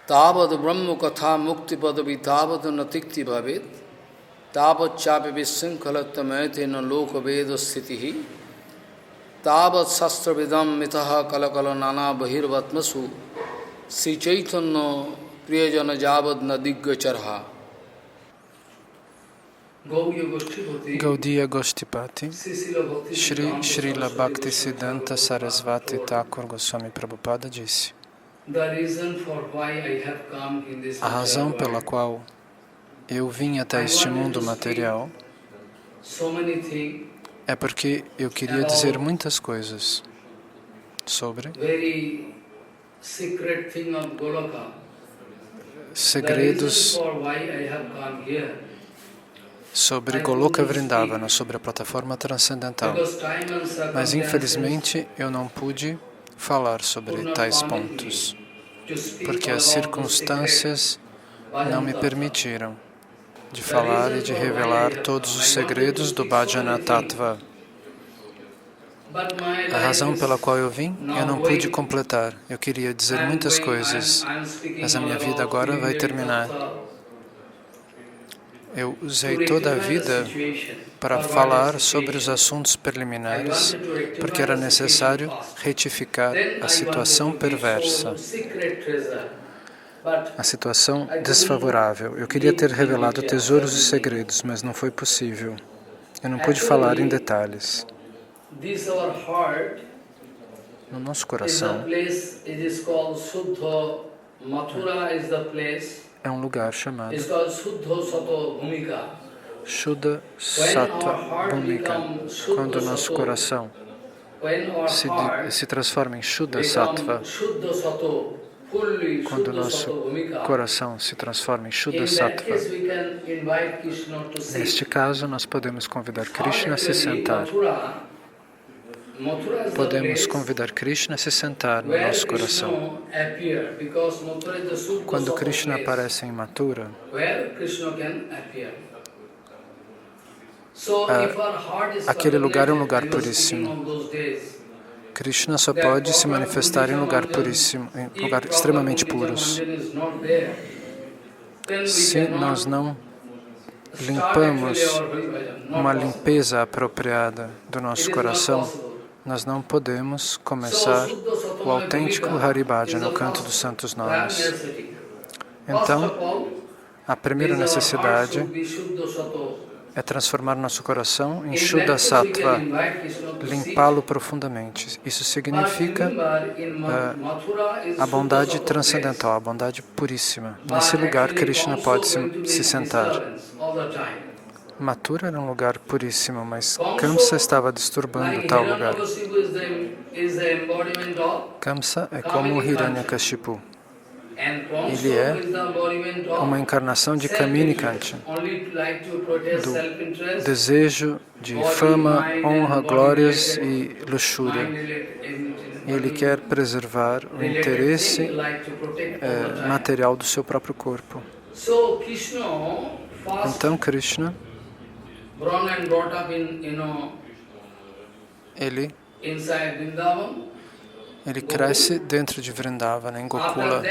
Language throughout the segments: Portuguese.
Tāvad brahma katha mukti padavi tāvad natikti bhavet tāvad chapi vissankhalatamayathena loka veda sthitihi tāvad sastra vidam mitaha kalakala nana bahirvatmasu Sri Chaitanya priyajana javad nadigacharha. Gaudiya Goshtipati, Shri Srila Bhaktisiddhanta Sarasvati Thakur Goswami Prabhupada disse: a razão pela qual eu vim até este mundo material é porque eu queria dizer muitas coisas sobre segredos sobre Goloka Vrindavana, sobre a plataforma transcendental. Mas, infelizmente, eu não pude falar sobre tais pontos, porque as circunstâncias não me permitiram de falar e de revelar todos os segredos do Bhajana Tattva. A razão pela qual eu vim, eu não pude completar. Eu queria dizer muitas coisas, mas a minha vida agora vai terminar. Eu usei toda a vida para falar sobre os assuntos preliminares, porque era necessário retificar a situação perversa, a situação desfavorável. Eu queria ter revelado tesouros e segredos, mas não foi possível. Eu não pude falar em detalhes. No nosso coração é um lugar chamado Shuddha Sattva Bhumika. Quando o nosso coração se transforma em Shuddha Sattva, quando o nosso coração se transforma em Shuddha Sattva, neste caso nós podemos convidar Krishna a se sentar. Podemos convidar Krishna a se sentar no nosso coração. Quando Krishna aparece em Mathura, aquele lugar é um lugar puríssimo. Krishna só pode se manifestar em lugar puríssimo, em lugar extremamente puros. Se nós não limpamos uma limpeza apropriada do nosso coração, nós não podemos começar o autêntico Hari Bhajana, o canto dos santos nomes. Então, a primeira necessidade é transformar nosso coração em Shuddha Sattva, limpá-lo profundamente. Isso significa a bondade transcendental, a bondade puríssima. Nesse lugar, Krishna pode se sentar. Mathura era um lugar puríssimo, mas Kamsa estava disturbando tal lugar. Kamsa é como Hiranyakashipu. Ele é uma encarnação de Kamini Kanchan, do desejo de fama, honra, glórias e luxúria. Ele quer preservar o interesse material do seu próprio corpo. Então, Krishna, ele cresce dentro de Vrindavana, em Gokula.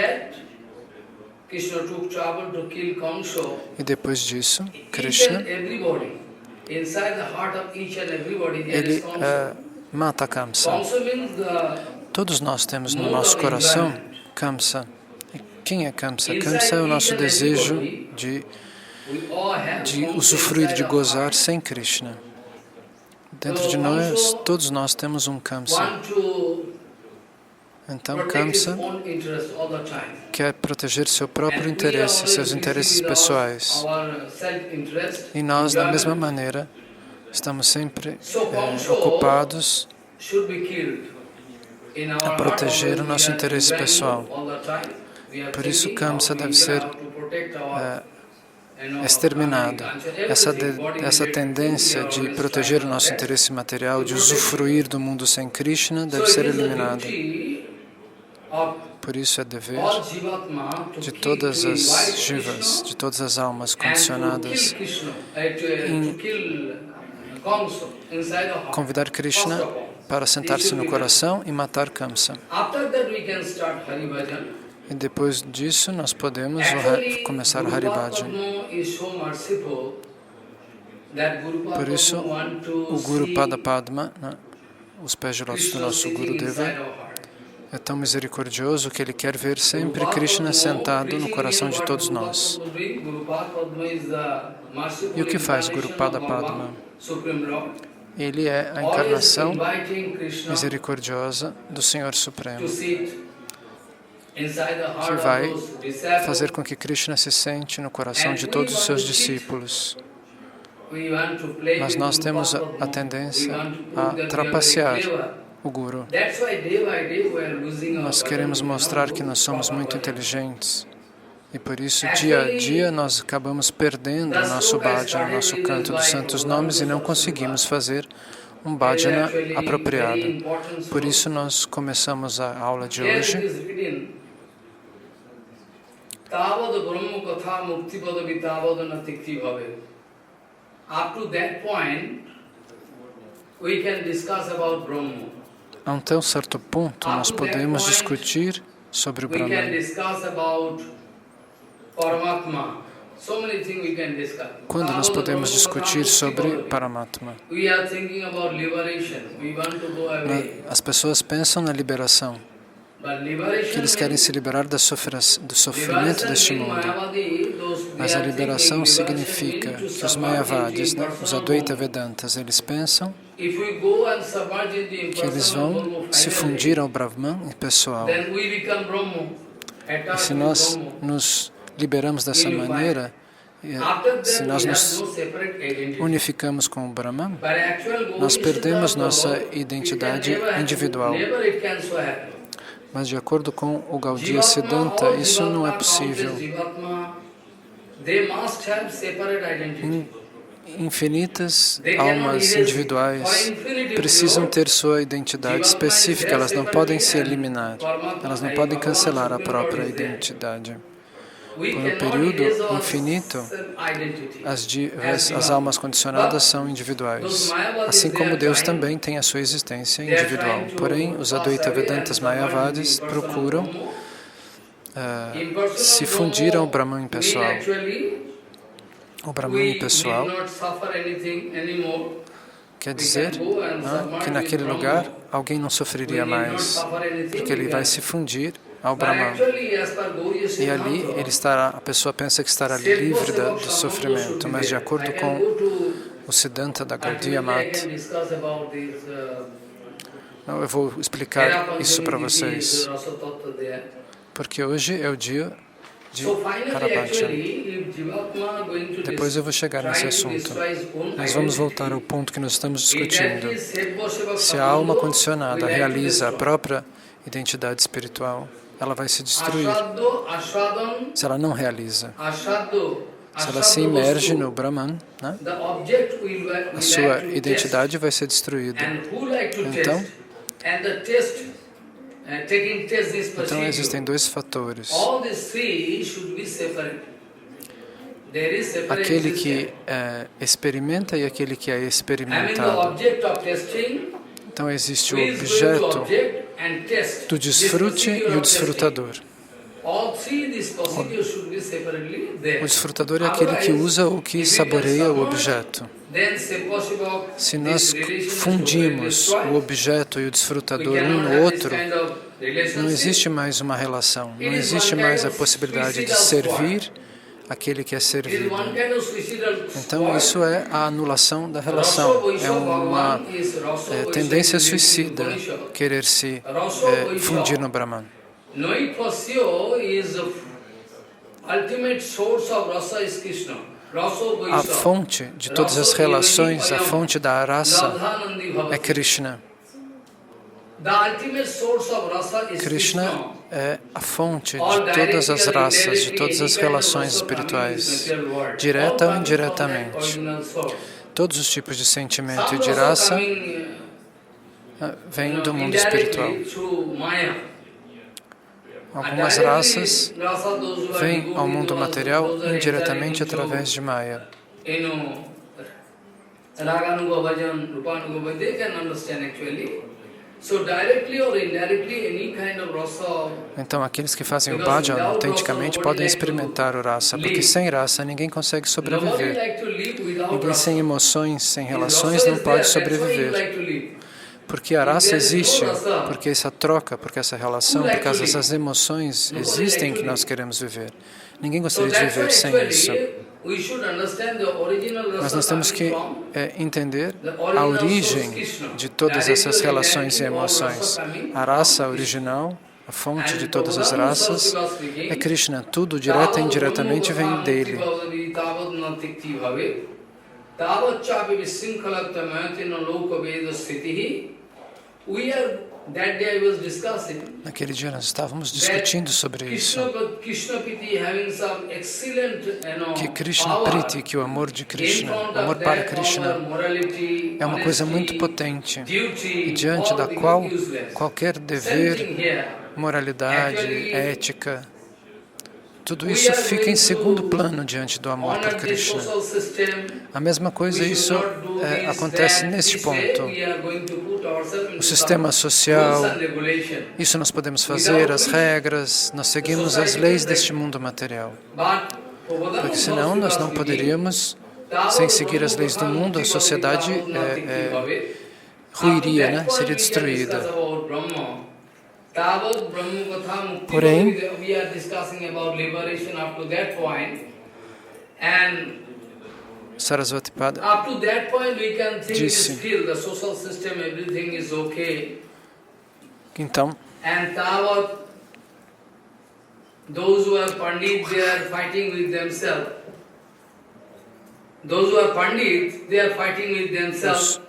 E depois disso, Krishna, ele mata Kamsa. Todos nós temos no nosso coração Kamsa. E quem é Kamsa? Kamsa é o nosso desejo de usufruir, de gozar sem Krishna. Dentro de nós, todos nós temos um Kamsa. Então, Kamsa quer proteger seu próprio interesse, seus interesses pessoais. E nós, da mesma maneira, estamos sempre ocupados a proteger o nosso interesse pessoal. Por isso, Kamsa deve ser exterminado. Essa tendência de proteger o nosso interesse material, de usufruir do mundo sem Krishna, deve ser eliminada. Por isso é dever de todas as jivas, de todas as almas condicionadas em convidar Krishna para sentar-se no coração e matar Kamsa. E depois disso, nós podemos começar o Haribhajan. Por isso, o Guru Pada Padma, né, os pés de lótus do nosso Gurudeva, é tão misericordioso que ele quer ver sempre Krishna sentado no coração de todos nós. E o que faz Guru Pada Padma? Ele é a encarnação misericordiosa do Senhor Supremo, que vai fazer com que Krishna se sente no coração de todos os seus discípulos. Mas nós temos a tendência a trapacear o Guru. Nós queremos mostrar que nós somos muito inteligentes. E por isso, dia a dia, nós acabamos perdendo o nosso bhajana, o nosso canto dos santos nomes, e não conseguimos fazer um bhajana apropriado. Por isso, nós começamos a aula de hoje. A um tão certo ponto, nós podemos discutir sobre o Brahman. Quando nós podemos discutir sobre Paramatma? As pessoas pensam na liberação, que eles querem se liberar do sofrimento deste mundo. Mas a liberação significa que os Mayavadis, né, os Advaita Vedantas, eles pensam que eles vão se fundir ao Brahman pessoal. E se nós nos liberamos dessa maneira, se nós nos unificamos com o Brahman, nós perdemos nossa identidade individual. Mas de acordo com o Gaudiya Siddhanta, isso não é possível. Infinitas almas individuais precisam ter sua identidade específica, elas não podem se eliminar, elas não podem cancelar a própria identidade. Por um período infinito, as almas condicionadas são individuais, assim como Deus também tem a sua existência individual. Porém, os Advaita Vedantas Mayavadis procuram se fundir ao Brahman pessoal. O Brahman pessoal quer dizer que naquele lugar alguém não sofreria mais, porque ele vai se fundir ao Brahman. E ali a pessoa pensa que estará livre do sofrimento, mas de acordo com o Siddhanta da Gaudiya Mata, eu vou explicar isso para vocês, porque hoje é o dia de Haribhajan. Depois eu vou chegar nesse assunto. Mas vamos voltar ao ponto que nós estamos discutindo. Se a alma condicionada realiza a própria identidade espiritual, ela vai se destruir. Se ela não realiza, se ela se imerge no Brahman, né, a sua identidade vai ser destruída. Então existem dois fatores. Aquele que experimenta e aquele que é experimentado. Então existe o objeto do desfrute e o desfrutador. O desfrutador é aquele que usa ou que saboreia o objeto. Se nós fundimos o objeto e o desfrutador um no outro, não existe mais uma relação, não existe mais a possibilidade de servir aquele que é servido. Então, isso é a anulação da relação. É uma tendência suicida querer se fundir no Brahman. A fonte de todas as relações, a fonte da rasa é Krishna. Krishna é a fonte de todas as raças, de todas as relações espirituais, direta ou indiretamente. Todos os tipos de sentimento e de raça vêm do mundo espiritual. Algumas raças vêm ao mundo material indiretamente através de Maya. Então, aqueles que fazem o bhajan autenticamente podem experimentar o rasa, porque sem rasa ninguém consegue sobreviver. Ninguém sem emoções, sem relações não pode sobreviver. Porque a rasa existe, porque essa troca, porque essa relação, por causa dessas emoções existem que nós queremos viver. Ninguém gostaria de viver sem isso. Mas nós temos que entender a origem de todas essas relações e emoções. A raça original, a fonte de todas as raças, é Krishna. Tudo, direta e indiretamente, vem dele. Naquele dia nós estávamos discutindo sobre isso, que Krishna Priti, que o amor de Krishna, o amor para Krishna, é uma coisa muito potente, e diante da qual qualquer dever, moralidade, ética, tudo isso fica em segundo plano diante do amor por Krishna. A mesma coisa, isso acontece neste ponto. O sistema social, isso nós podemos fazer, as regras, nós seguimos as leis deste mundo material. Porque senão nós não poderíamos, sem seguir as leis do mundo, a sociedade ruiria, né? Seria destruída. Porém, Sarasvati Pada disse, então,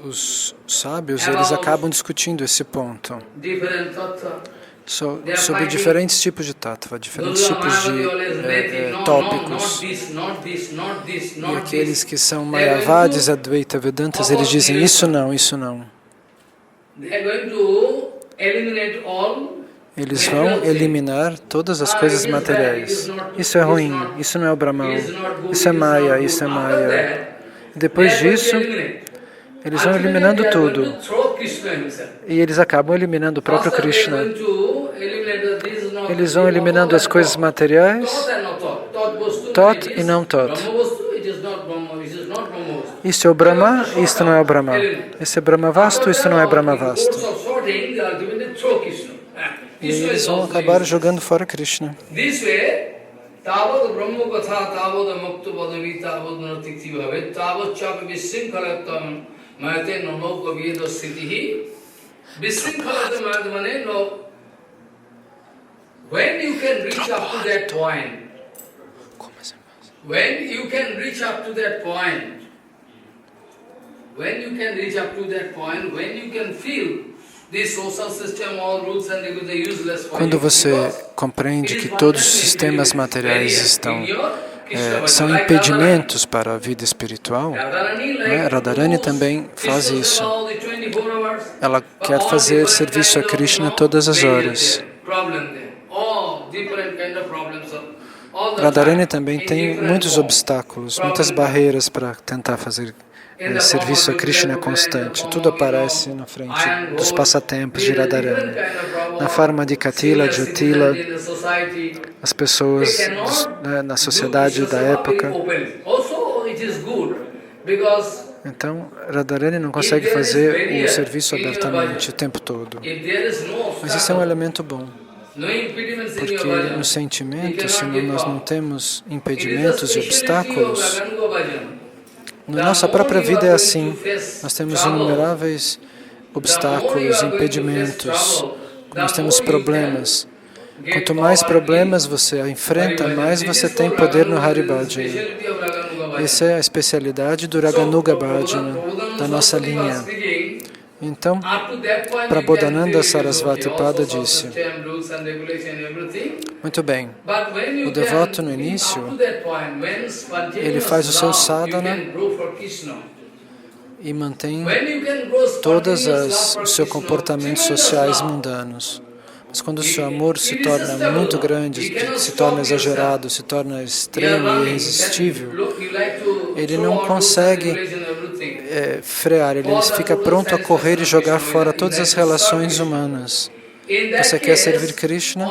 os sábios, eles acabam discutindo esse ponto sobre diferentes tipos de tattva, diferentes tipos de tópicos. E aqueles que são Mayavadis, Advaita, Vedantas, eles dizem isso não, isso não. Eles vão eliminar todas as coisas materiais. Isso é ruim, isso não é o Brahman, isso é Maya, isso é Maya. Depois disso, eles vão eliminando tudo. E eles acabam eliminando o próprio Krishna. Eles vão eliminando as coisas materiais, Tot e não Tot. Isso é o Brahma, isto não é o Brahma. Isso é Brahmavastu, isto não é Brahmavastu. E eles vão acabar jogando fora Krishna. When you can reach up to that point, when you can reach up to that point, when you can feel this social system, all rules and regulations are useless for you. Quando você compreende que todos os sistemas materiais são impedimentos para a vida espiritual, né? Radharani também faz isso. Ela quer fazer serviço a Krishna todas as horas. Radharani também tem muitos obstáculos, muitas barreiras para tentar fazer serviço a Krishna constante. Tudo aparece na frente dos passatempos de Radharani. Na forma de Katila, de Jyotila, as pessoas na sociedade da época. Então, Radharani não consegue fazer o serviço abertamente o tempo todo. Mas isso é um elemento bom. Porque no sentimento, se nós não temos impedimentos e obstáculos, na nossa própria vida é assim. Nós temos inumeráveis obstáculos, impedimentos, nós temos problemas. Quanto mais problemas você enfrenta, mais você tem poder no Hari Bhajana. Essa é a especialidade do Raganuga Bhajana, da nossa linha. Então, Prabodhananda Sarasvati Pada disse, muito bem, o devoto no início, ele faz o seu sadhana e mantém todos os seus comportamentos sociais mundanos. Mas quando o seu amor se torna muito grande, se torna exagerado, se torna extremo e irresistível, ele não consegue frear, ele fica pronto a correr e jogar fora todas as relações humanas. Você quer servir Krishna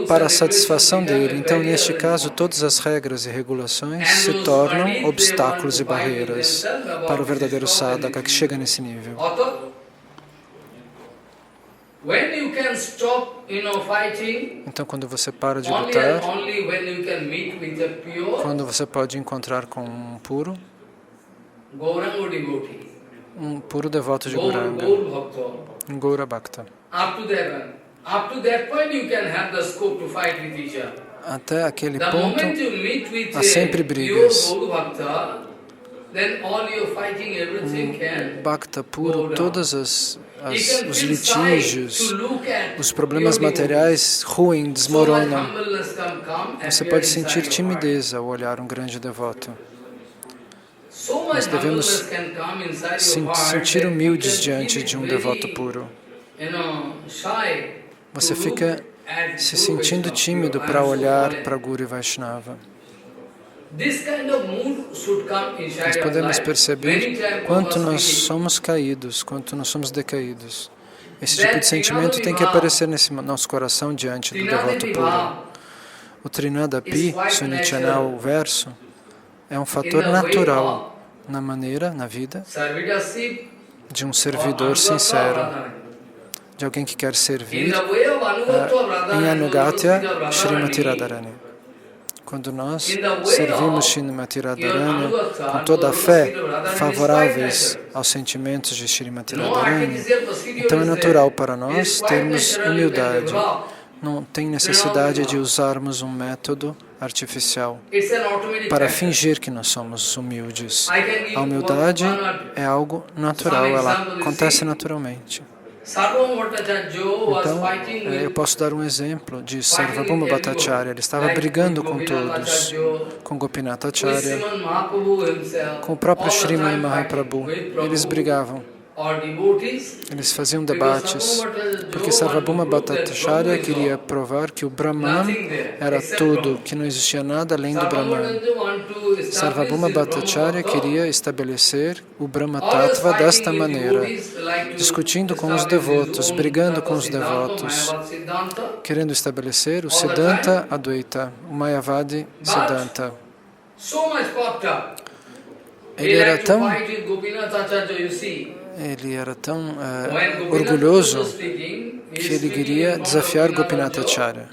para a satisfação dele. Então, neste caso, todas as regras e regulações se tornam obstáculos e barreiras para o verdadeiro sadhaka que chega nesse nível. Então, quando você para de lutar, quando você pode encontrar com um puro devoto de Gauranga, um Gaura Bhakta. Até aquele ponto, há sempre brigas. Um Bhakta puro, todos os litígios, os problemas materiais ruem, desmoronam. Você pode sentir timidez ao olhar um grande devoto. Nós devemos sentir humildes diante de um devoto puro. Você fica se sentindo tímido para olhar para Guru e Vaishnava. Nós podemos perceber quanto nós somos caídos, quanto nós somos decaídos. Esse tipo de sentimento tem que aparecer nesse nosso coração diante do devoto puro. O Trinadapi, Sunichanal, o verso, é um fator natural na maneira, na vida, de um servidor sincero, de alguém que quer servir em Anugatya Srimati Radharani. Quando nós servimos Srimati Radharani com toda a fé, favoráveis aos sentimentos de Srimati Radharani, então é natural para nós termos humildade. Não tem necessidade de usarmos um método artificial para fingir que nós somos humildes. A humildade é algo natural, ela acontece naturalmente. Então, eu posso dar um exemplo de Sarvabhauma Bhattacharya. Ele estava brigando com todos, com Gopinath Acharya, com o próprio Srimad Mahaprabhu. Eles brigavam. Eles faziam debates, porque Sarvabhauma Bhattacharya queria provar que o Brahman era tudo, que não existia nada além do Brahman. Sarvabhauma Bhattacharya queria estabelecer o Brahma Tattva desta maneira, discutindo com os devotos, brigando com os devotos, querendo estabelecer o Siddhanta Advaita, o Mayavadi Siddhanta. Ele era tão orgulhoso que ele queria desafiar Gopinath Acharya.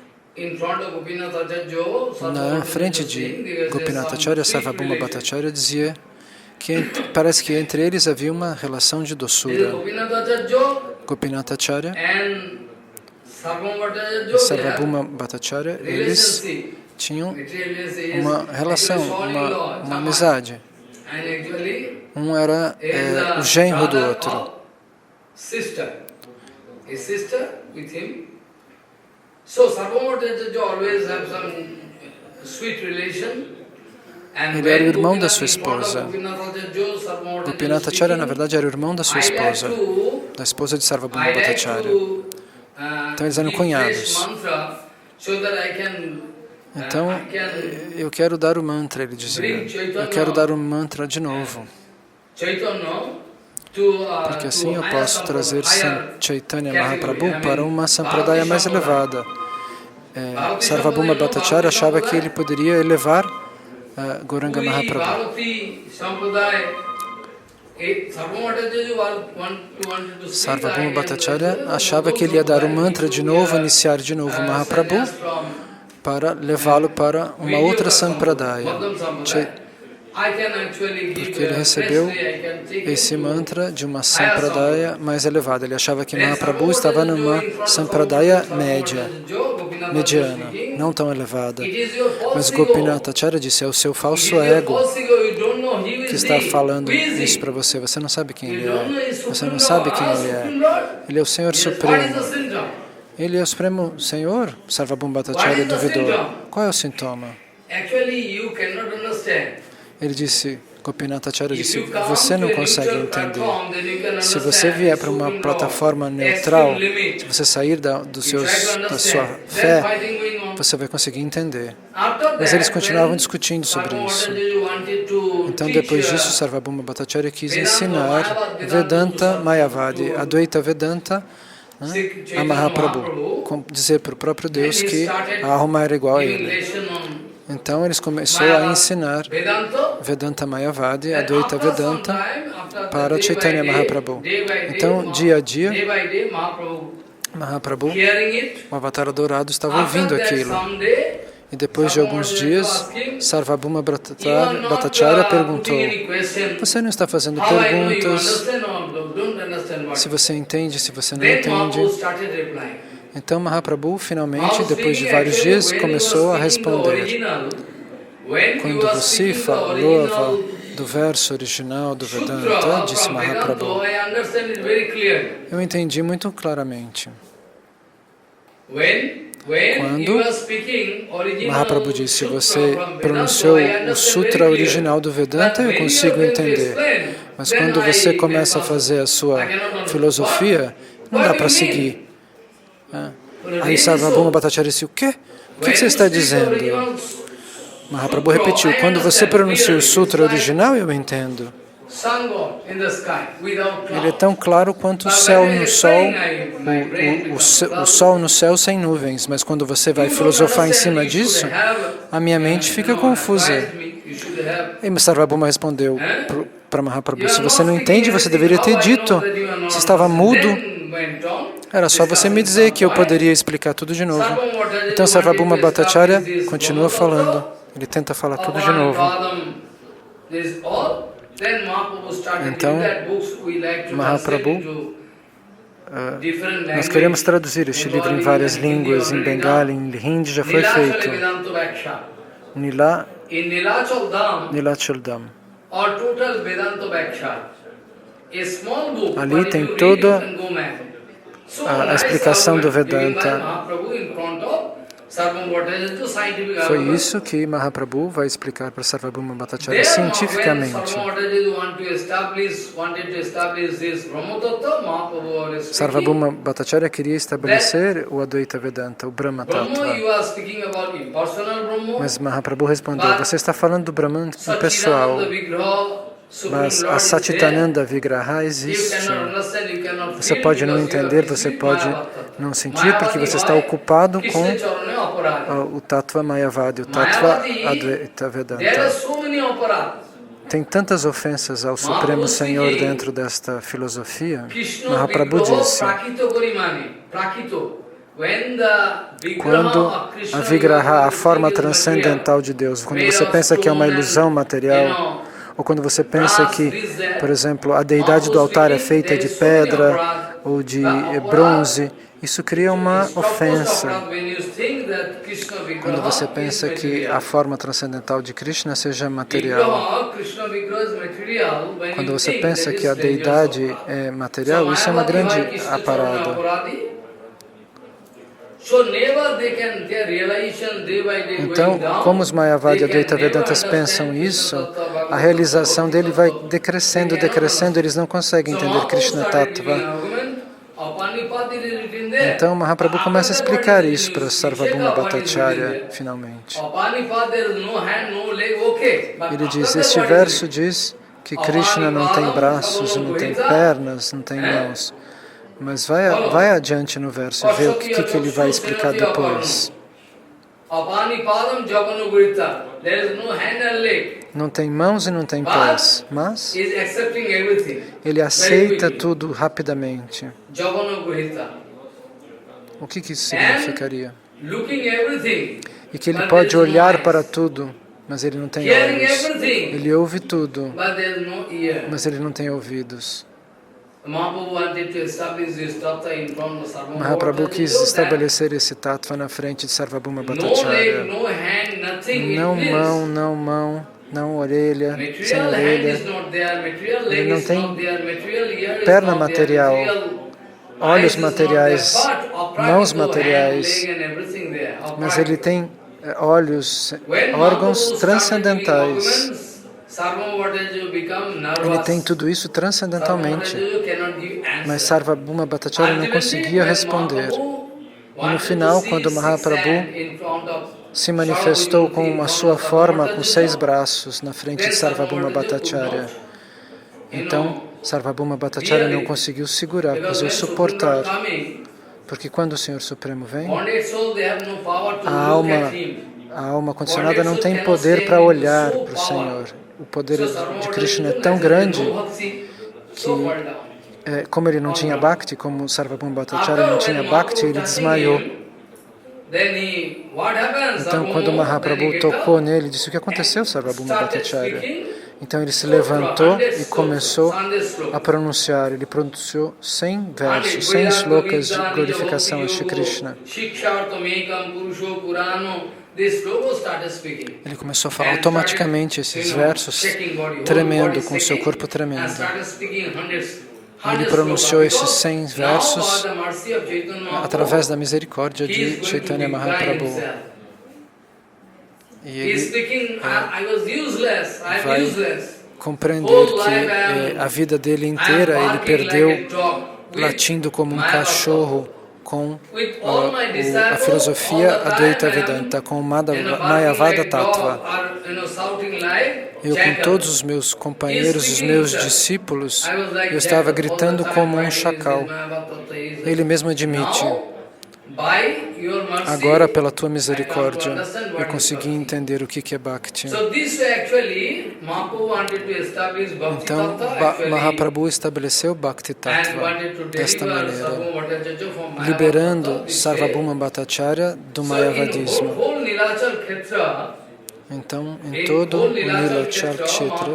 Na frente de Gopinath Acharya, Sarvabhauma Bhattacharya dizia que parece que entre eles havia uma relação de doçura. Gopinath Acharya e Sarvabhauma Bhattacharya, eles tinham uma relação, uma amizade. Um era o genro do outro. Ele era o irmão da sua esposa. Gopinath Acharya, na verdade, era o irmão da sua esposa, da esposa de Sarvabhauma Bhattacharya. Então, eles eram cunhados. Então, eu quero dar o mantra, ele dizia. Eu quero dar o mantra de novo. Porque assim eu posso trazer Chaitanya Mahaprabhu para uma sampradaya mais elevada. Sarvabhauma Bhattacharya achava que ele poderia elevar Gauranga Mahaprabhu. Sarvabhauma Bhattacharya achava que ele ia dar o mantra de novo, iniciar de novo Mahaprabhu, para levá-lo para uma outra sampradaya. Porque ele recebeu esse mantra de uma sampradaya mais elevada. Ele achava que Mahaprabhu estava numa sampradaya mediana, não tão elevada. Mas Gopinath Acharya disse, é o seu falso ego que está falando isso para você. Você não sabe quem ele é. Você não sabe quem ele é. Ele é o Senhor Supremo. Ele é o Supremo Senhor? Sarvabhauma Bhattacharya duvidou. Qual é o sintoma? Ele disse, Gopinath Acharya disse, você não consegue entender. Se você vier para uma plataforma neutral, se você sair da sua fé, você vai conseguir entender. Mas eles continuavam discutindo sobre isso. Então, depois disso, Sarvabhauma Bhattacharya quis ensinar Vedanta Mayavadi, Advaita Vedanta, a Mahaprabhu, dizer para o próprio Deus que a alma era igual a ele. Então, eles começaram a ensinar Vedanta Mayavadi, Advaita Vedanta, para Chaitanya Mahaprabhu. Então, dia a dia, Mahaprabhu, o Avatar Dourado, estava ouvindo aquilo. E depois de alguns dias, Sarvabhauma Bhattacharya perguntou, você não está fazendo perguntas, se você entende, se você não entende. Então Mahaprabhu, finalmente, depois de vários dias, começou a responder. Quando você falava do verso original do Vedanta, disse Mahaprabhu, eu entendi muito claramente. Quando Mahaprabhu disse, você pronunciou o sutra original do Vedanta, eu consigo entender. Mas quando você começa a fazer a sua filosofia, não dá para seguir. Aí Sarvabhauma Bhattacharya disse, o quê? O que você está dizendo? Mahaprabhu repetiu, quando você pronuncia o sutra original, eu entendo. Ele é tão claro quanto o céu no sol, o sol no céu sem nuvens, mas quando você vai filosofar em cima disso, a minha mente fica confusa. E Sarvabhauma respondeu para Mahaprabhu, se você não entende, você deveria ter dito, você estava mudo, era só você me dizer que eu poderia explicar tudo de novo. Então Sarvabhauma Bhattacharya continua falando, ele tenta falar tudo de novo. Então, Mahaprabhu, nós queremos traduzir este livro em várias línguas, em Bengali, em Hindi já foi feito. Nilachal Dham. Ali tem toda a explicação do Vedanta. Foi isso que Mahaprabhu vai explicar para Sarvabhauma Bhattacharya cientificamente. Sarvabhauma Bhattacharya queria estabelecer o Advaita Vedanta, o Brahma Tattva. Mas Mahaprabhu respondeu, você está falando do Brahman pessoal, mas a Satchitananda Vigraha existe. Você pode não entender, você pode não sentir, porque você está ocupado com o Tattva Mayavadi, o Tattva Advaita Vedanta. Tem tantas ofensas ao Supremo Senhor dentro desta filosofia. Mahaprabhu disse, quando a Vigraha, a forma transcendental de Deus, quando você pensa que é uma ilusão material, ou quando você pensa que, por exemplo, a deidade do altar é feita de pedra ou de bronze, isso cria uma ofensa. Quando você pensa que a forma transcendental de Krishna seja material, quando você pensa que a deidade é material, isso é uma grande aparada. Então, como os Mayavadi e Advaita Vedantas pensam isso, a realização dele vai decrescendo, eles não conseguem entender Krishna Tattva. Então, Mahaprabhu começa a explicar isso para Sarvabhauma Bhattacharya, finalmente. Ele diz, este verso diz que Krishna não tem braços, não tem pernas, não tem mãos. Mas vai adiante no verso e vê o que ele vai explicar depois. Não tem mãos e não tem pés, mas ele aceita tudo rapidamente. O que isso significaria? E que ele pode olhar para tudo, mas ele não tem olhos. Ele ouve tudo, mas ele não tem ouvidos. Mahaprabhu quis estabelecer esse tattva na frente de Sarvabhauma Bhattacharya. Não mão, não orelha, sem orelha. Ele não tem perna material, olhos materiais, mãos materiais, mas ele tem olhos, órgãos transcendentais. Ele tem tudo isso transcendentalmente, mas Sarvabhauma Bhattacharya não conseguia responder. E no final, quando Mahaprabhu se manifestou com a sua forma, com 6 braços, na frente de Sarvabhauma Bhattacharya, então Sarvabhauma Bhattacharya não conseguiu segurar, conseguiu suportar, porque quando o Senhor Supremo vem, a alma condicionada não tem poder para olhar para o Senhor. O poder de Krishna é tão grande que, como ele não tinha Bhakti, como Sarvabhauma Bhattacharya não tinha Bhakti, ele desmaiou. Então, quando Mahaprabhu tocou nele, disse: o que aconteceu, Sarvabhauma Bhattacharya? Então ele se levantou e começou a pronunciar. Ele pronunciou 100 versos, 100 slokas de glorificação a Shri Krishna. Ele começou a falar automaticamente esses versos, tremendo, com seu corpo tremendo. Ele pronunciou esses 100 versos através da misericórdia de Chaitanya Mahaprabhu. E ele vai compreender que a vida dele inteira ele perdeu latindo como um cachorro com a filosofia Advaita Vedanta, com o Mayavada Tattva. Eu, com todos os meus companheiros e os meus discípulos, eu estava gritando como um chacal. Ele mesmo admite: agora, pela tua misericórdia, eu consegui entender o que é Bhakti. Então, Mahaprabhu estabeleceu Bhakti Tattva desta maneira, liberando Sarvabhauma Bhattacharya do Mayavadismo. Então, em todo o Nilachal Kshetra,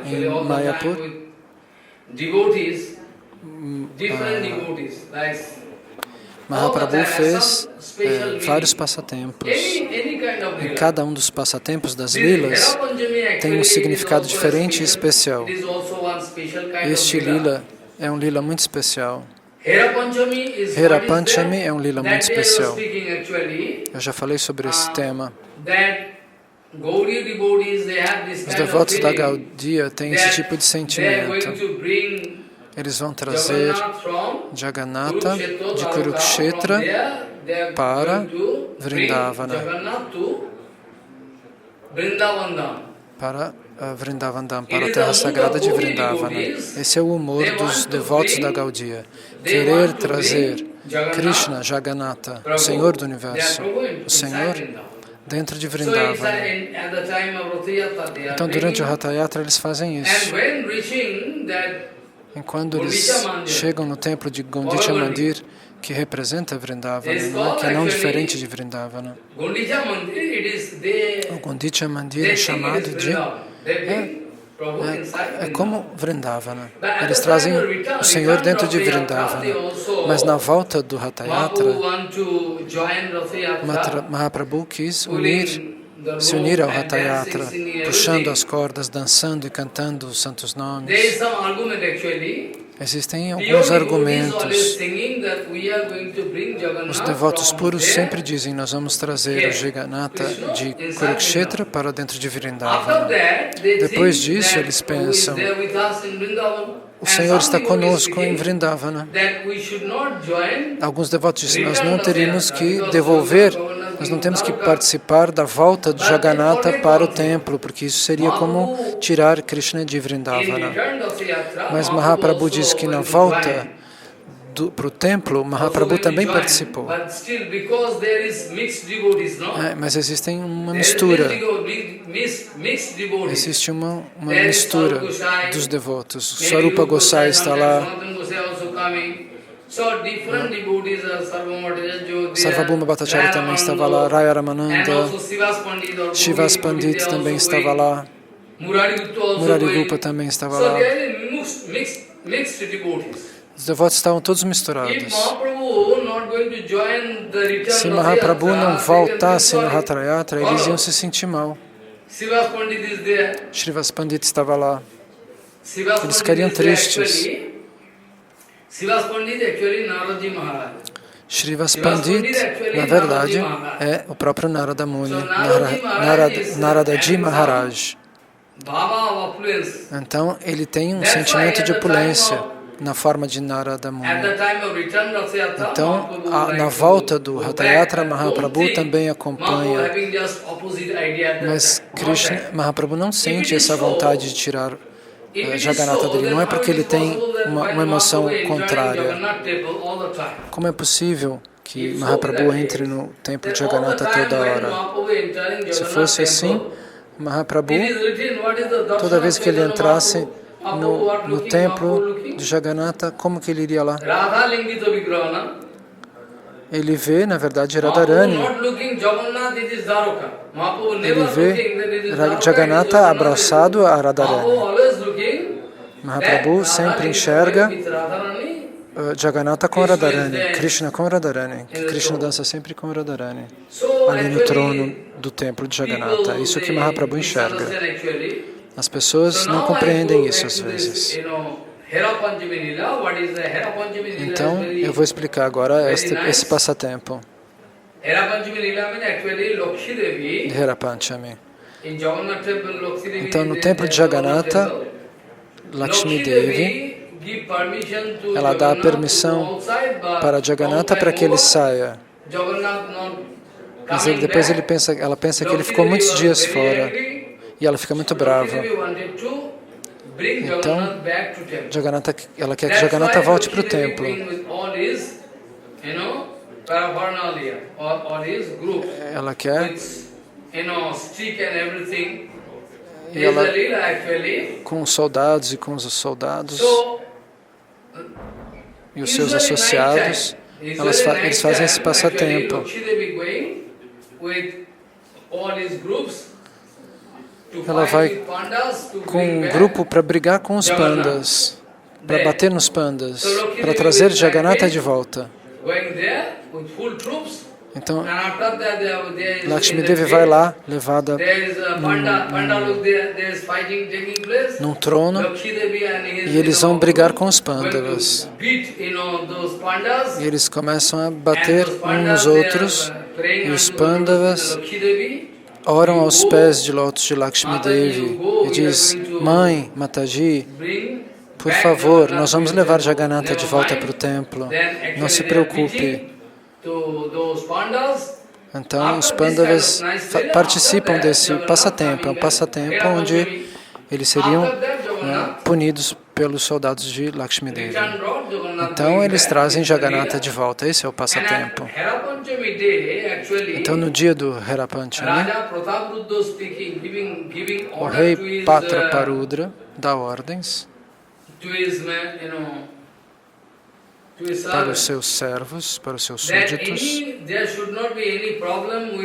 em Mayapur, Mahaprabhu fez vários passatempos. Em cada um dos passatempos das lilas tem um significado diferente e especial. Este lila é um lila muito especial. Hera Panchami é um lila muito especial. Eu já falei sobre esse tema. Os devotos da Gaudiya têm esse tipo de sentimento. Eles vão trazer Jagannatha de Kurukshetra para Vrindavana, para Vrindavandam, para a terra sagrada de Vrindavana. Esse é o humor dos devotos da Gaudiya. Querer trazer Krishna, Jagannatha, o Senhor do Universo, o Senhor, dentro de Vrindavana. Então, durante o Ratha Yatra, eles fazem isso. Enquanto eles chegam no templo de Gundicha Mandir, que representa Vrindavana, que é não diferente de Vrindavana. O Gundicha Mandir é chamado de... É como Vrindavana. Eles trazem o Senhor dentro de Vrindavana. Mas na volta do Ratha Yatra, Mahaprabhu quis se unir ao Ratha Yatra, puxando as cordas, dançando e cantando os santos nomes. Existem alguns argumentos. Os devotos puros sempre dizem: nós vamos trazer o Jagannatha de Kurukshetra para dentro de Vrindavana. Depois disso, eles pensam: o Senhor está conosco em Vrindavana. Alguns devotos dizem: nós não teríamos que devolver, nós não temos que participar da volta de Jagannatha para o templo, porque isso seria como tirar Krishna de Vrindavana. Mas Mahaprabhu diz que na volta para o templo, Mahaprabhu também participou. Mas existe uma mistura. Existe uma mistura dos devotos. Swarupa Gosai está lá. Sarvabhauma Bhattacharya também estava lá. Raya Ramananda. Shivas Pandit também estava lá. Murari Gupa também estava lá. Os devotos estavam todos misturados. Se Mahaprabhu não voltasse no Ratha Yatra, eles iam se sentir mal. Shrivas Pandit estava lá. Eles ficariam tristes. Shrivas Pandit, na verdade, é o próprio Narada Muni, Naradaji Maharaj. Então ele tem um sentimento de opulência na forma de Narada Muni. Então, na volta do Ratha Yatra, Mahaprabhu também acompanha. Mas Krishna, Mahaprabhu não sente essa vontade de tirar Jagannatha dele. Não é porque ele tem uma emoção contrária. Como é possível que Mahaprabhu entre no templo de Jagannatha toda hora? Se fosse assim, Mahaprabhu, toda vez que ele entrasse no templo de Jagannatha, como que ele iria lá? Ele vê, na verdade, Radharani. Ele vê Jagannatha abraçado a Radharani. Mahaprabhu sempre enxerga Jagannatha com Radharani, Krishna com Radharani. Krishna dança sempre com Radharani, ali no trono do templo de Jagannatha. Isso que Mahaprabhu enxerga. As pessoas não compreendem isso às vezes. Então, eu vou explicar agora esse passatempo de Hera Panchami. Então, no templo de Jagannatha, Lakshmi Devi, ela dá permissão para Jagannatha para que ele saia. Mas depois ela pensa que ele ficou muitos dias fora. E ela fica muito brava. Então, ela quer que Jagannatha volte para o templo. Ela quer. E ela, com os soldados e com os soldados e os seus associados, eles fazem esse passatempo. Ela vai com um grupo para brigar com os pandas, para bater nos pandas, para trazer Jagannatha de volta. Então, Lakshmi Devi vai lá, levada num trono, e eles vão brigar com os Pandavas. E eles começam a bater uns nos outros, e os Pandavas oram aos pés de lótus de Lakshmi Devi e diz: Mãe, Mataji, por favor, nós vamos levar Jagannatha de volta para o templo. Não se preocupe. Então, os Pandavas participam desse passatempo. É um passatempo onde eles seriam punidos pelos soldados de Lakshmi Devi. Então, eles trazem Jagannatha de volta. Esse é o passatempo. Então, no dia do Hera Panchami, o rei Patraparudra dá ordens para os seus servos, para os seus súditos,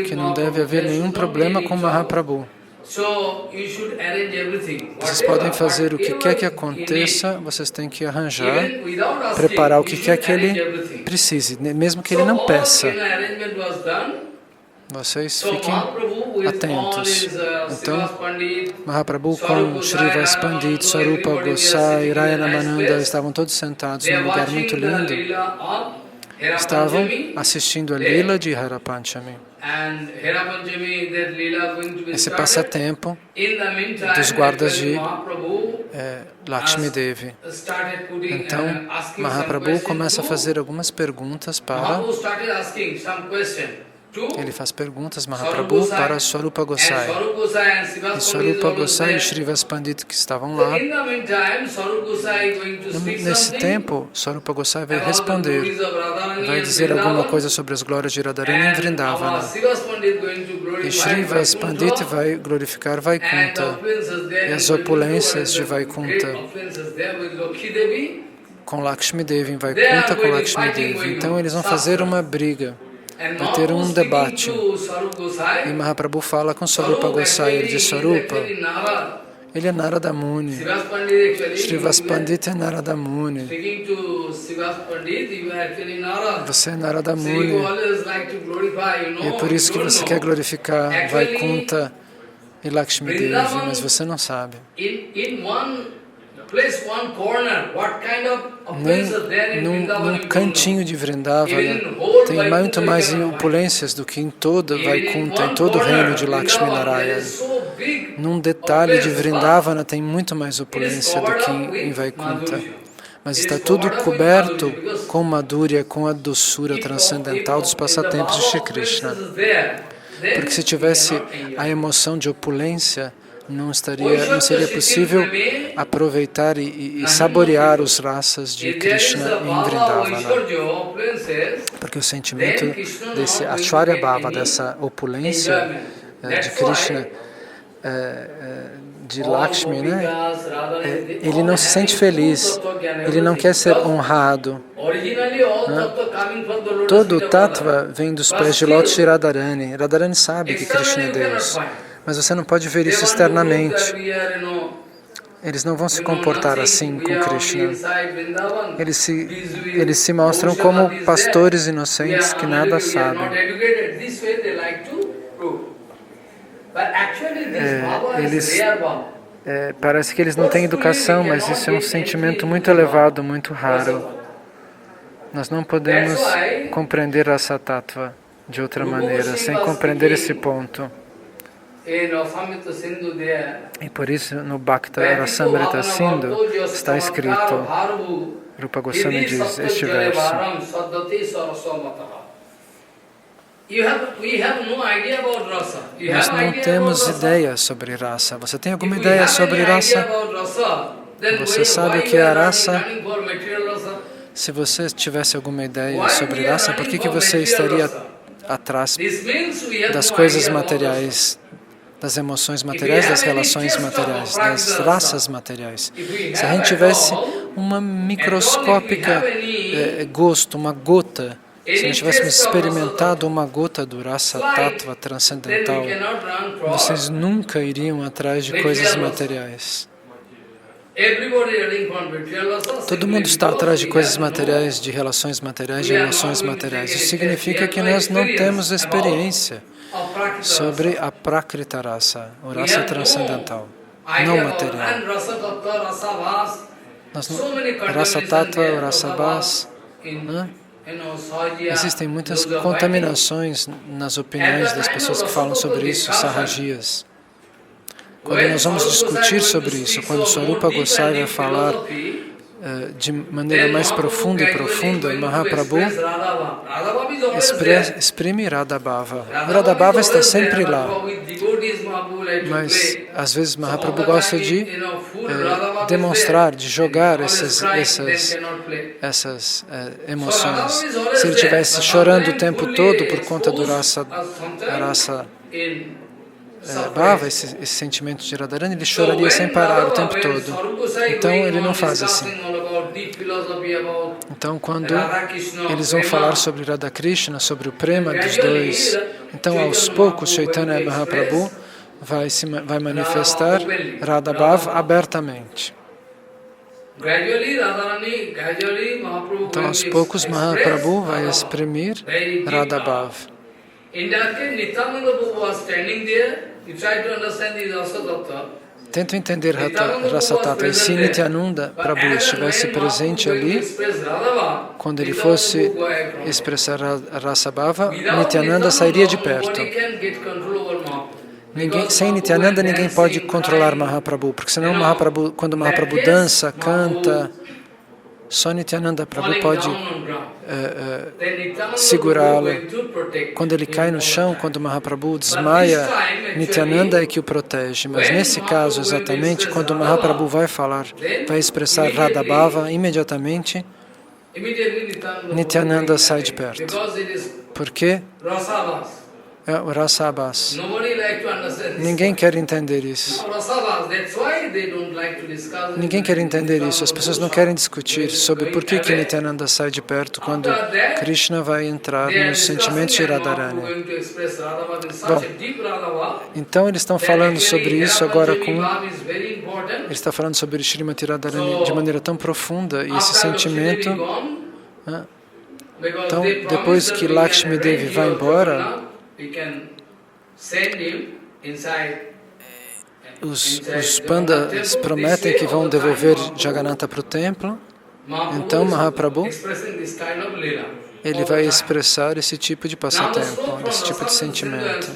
que não deve haver nenhum problema com Mahaprabhu. Vocês podem fazer o que quer que aconteça, vocês têm que arranjar, preparar o que quer que ele precise, mesmo que ele não peça. Vocês fiquem atentos. Então, Mahaprabhu com Shrivas Pandit, Swarupa Gosai, Rayanamananda estavam todos sentados num lugar muito lindo. Estavam assistindo a Lila de Hera Panchami. Esse passatempo dos guardas de Lakshmi Devi. Então, Mahaprabhu começa a fazer algumas perguntas para... Ele faz perguntas, Mahaprabhu, para Swarupa Gosai. E Swarupa Gosai e Shrivas Pandit que estavam lá. Nesse tempo, Swarupa Gosai vai responder, vai dizer alguma coisa sobre as glórias de Radharani em Vrindavana. E Shrivas Pandit vai glorificar Vaikunta e as opulências de Vaikunta com Lakshmi Devi, em Vaikunta com Lakshmi Devi. Então eles vão fazer uma briga. Vai ter um debate. E Mahaprabhu fala com Swarupa Gosai. Ele diz: Swarupa, ele é Narada Muni. Shrivas Pandit é Narada Muni. Você é Narada Muni. E é por isso que você quer glorificar Vaikunta e Lakshmi Devi, mas você não sabe. nem num cantinho de Vrindavana tem muito mais opulências do que em toda Vaikuntha, em todo o reino de Lakshmi Narayana. Num detalhe de Vrindavana tem muito mais opulência do que em Vaikuntha. Mas está tudo coberto com Madhurya, com a doçura transcendental dos passatempos de Shri Krishna. Porque se tivesse a emoção de opulência, não seria possível aproveitar e saborear os rasas de Krishna em Vrindavana. Porque o sentimento desse Aishwarya Bhava, dessa opulência de Krishna, de Lakshmi, né? Ele não se sente feliz, ele não quer ser honrado. Né? Todo o tattva vem dos pés de Lótus de Radharani. Radharani sabe que Krishna é Deus, mas você não pode ver isso externamente. Eles não vão se comportar assim com Krishna. Eles se mostram como pastores inocentes que nada sabem. Parece que eles não têm educação, mas isso é um sentimento muito elevado, muito raro. Nós não podemos compreender Rasa Tattva de outra maneira, sem compreender esse ponto. E por isso no Bhakta Rasamrita Sindhu está escrito, Rupa Goswami diz este verso. Nós não temos ideia sobre rasa. Você tem alguma ideia sobre rasa? Você sabe o que é a rasa? Se você tivesse alguma ideia sobre rasa, por que você estaria atrás das coisas materiais, das emoções materiais, das relações materiais, das raças materiais? Se a gente tivesse uma microscópica gosto, uma gota, se nós tivéssemos experimentado uma gota do Rasa Tattva transcendental, vocês nunca iriam atrás de coisas materiais. Todo mundo está atrás de coisas materiais, de relações materiais, de emoções materiais. Isso significa que nós não temos experiência sobre a Prakrita Rasa, o Rasa transcendental, não material. Rasa Tattva, Rasa Bhas, existem muitas contaminações nas opiniões das pessoas que falam sobre isso, sarrajias. Quando nós vamos discutir sobre isso, quando Swarupa Gosai vai falar de maneira mais profunda e profunda, Mahaprabhu exprime Radhabhava. Radhabhava está sempre lá, mas às vezes Mahaprabhu gosta de demonstrar, de jogar essas emoções. Se ele estivesse chorando o tempo todo por conta do Rasa Bhava, esse sentimento de Radharani, ele choraria sem parar o tempo todo. Então ele não faz assim. Então quando eles vão falar sobre Radhakrishna, sobre o prema dos dois, então aos poucos Chaitanya Mahaprabhu vai manifestar Radhabhava abertamente. Então aos poucos Mahaprabhu vai exprimir Radhabhava. Tento entender Rasa Tattva. E se Nityananda Prabhu estivesse presente ali, quando ele fosse expressar Rasa Bhava, Nityananda sairia de perto. Sem Nityananda ninguém pode controlar Mahaprabhu, porque senão quando Mahaprabhu dança, canta, só Nityananda Prabhu pode segurá-lo. Quando ele cai no chão, quando Mahaprabhu desmaia, Nityananda é que o protege. Mas nesse caso, exatamente, quando Mahaprabhu vai falar, vai expressar Radhabhava, imediatamente Nityananda sai de perto. Por quê? É o Rasa Bhas. Ninguém quer entender isso. Ninguém quer entender isso. As pessoas não querem discutir sobre por que Nityananda sai de perto quando Krishna vai entrar nos sentimentos de Radharani. Bom, então eles estão falando sobre isso agora ele está falando sobre Srimati Radharani de maneira tão profunda, e esse sentimento. Então, depois que Lakshmi Devi vai embora, os pandas prometem que vão devolver Jagannatha para o templo, Então Mahaprabhu, ele vai expressar esse tipo de passatempo, esse tipo de sentimento.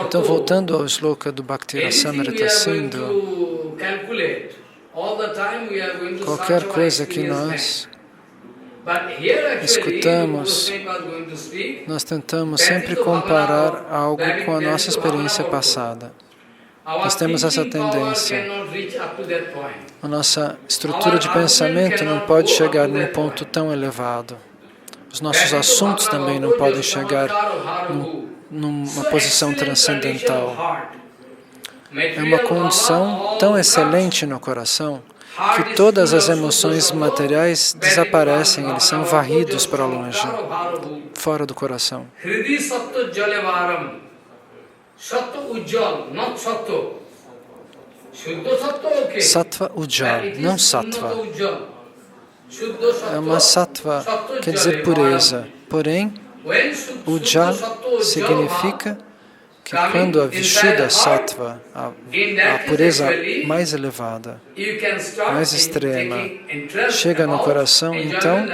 Então, voltando ao sloka do Bhakti Rasamrita Sindhu, qualquer coisa que nós escutamos, nós tentamos sempre comparar algo com a nossa experiência passada. Nós temos essa tendência. A nossa estrutura de pensamento não pode chegar num ponto tão elevado. Os nossos assuntos também não podem chegar numa posição transcendental. É uma condição tão excelente no coração que todas as emoções materiais desaparecem, eles são varridos para longe, fora do coração. Sattva ujjal, não sattva. É uma sattva, quer dizer pureza. Porém, ujjal significa que quando a Vishuddha Sattva, a pureza mais elevada, mais extrema, chega no coração, então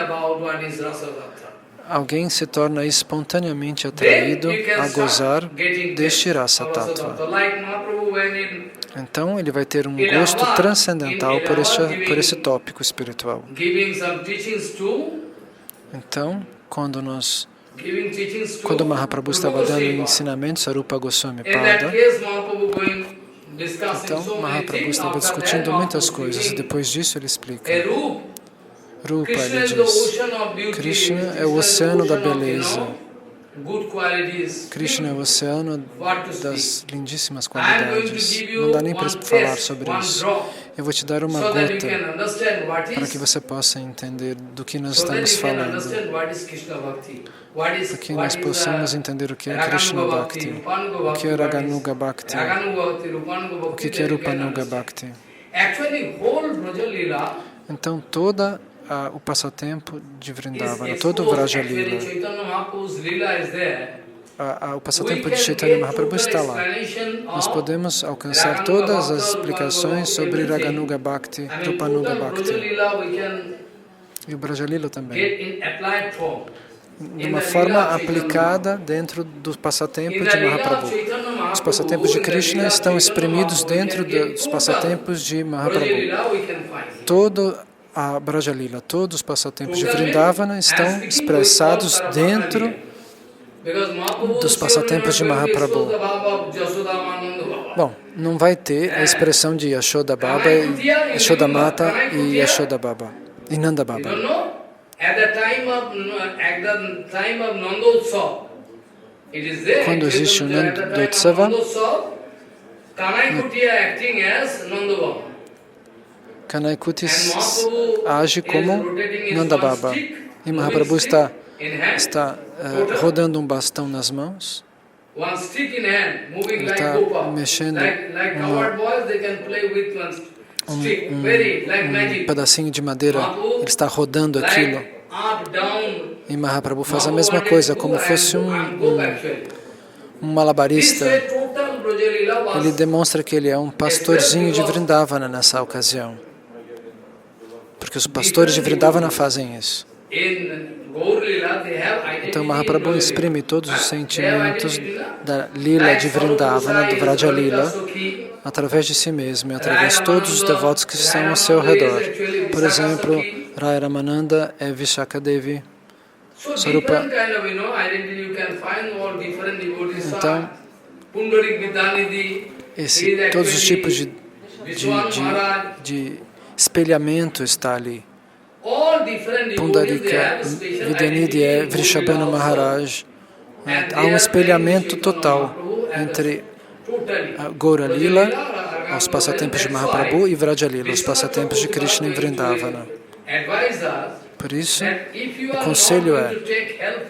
alguém se torna espontaneamente atraído a gozar deste Rasa Tattva. Então ele vai ter um gosto transcendental por esse tópico espiritual. Então, quando Mahaprabhu estava dando ensinamentos a Rupa Goswami Pada, então Mahaprabhu estava discutindo muitas coisas, e depois disso ele explica. Rupa, ele diz, Krishna é o oceano da beleza. Krishna é o oceano das lindíssimas qualidades. Não dá nem para falar sobre isso. Eu vou te dar uma gota para que você possa entender do que nós estamos falando. Para que nós possamos entender o que é Krishna Bhakti, o que é Raganuga Bhakti, o que é Rupanuga Bhakti. Então, toda o passatempo de Vrindavana, todo o Vraja Lila, o passatempo de Chaitanya Mahaprabhu está lá. Nós podemos alcançar todas as explicações sobre Raganuga Bhakti, Rupanuga Bhakti e o Vraja Lila também, de uma forma aplicada dentro do passatempo de Mahaprabhu. Os passatempos de Krishna estão exprimidos dentro dos passatempos de Mahaprabhu. Todo a Vraja Lila, todos os passatempos de Vrindavana estão expressados dentro dos passatempos de Mahaprabhu. Bom, não vai ter a expressão de Yashoda Baba, Yashoda Mata e Yashoda Baba, e Nanda Baba. Quando existe o Nandotsava, Kanai-kuti age como Nanda Baba. E Mahaprabhu está rodando um bastão nas mãos. Ele está mexendo um pedacinho de madeira. Ele está rodando aquilo. E Mahaprabhu faz a mesma coisa, como fosse um malabarista. Ele demonstra que ele é um pastorzinho de Vrindavana nessa ocasião. Porque os pastores de Vrindavana fazem isso. Então Mahaprabhu exprime todos os sentimentos da Lila de Vrindavana, do Vraja Lila, através de si mesmo e através de todos os devotos que estão ao seu redor. Por exemplo, Raya Ramananda é Vishaka Devi, Sarupa. Então, todos os tipos de espelhamento está ali. Pundarika Vidyanidhi é Vrishabhanu Maharaj. Há um espelhamento total entre a Gaura Lila, os passatempos de Mahaprabhu, e Vraja Lila, os passatempos de Krishna em Vrindavana. Por isso, o conselho é,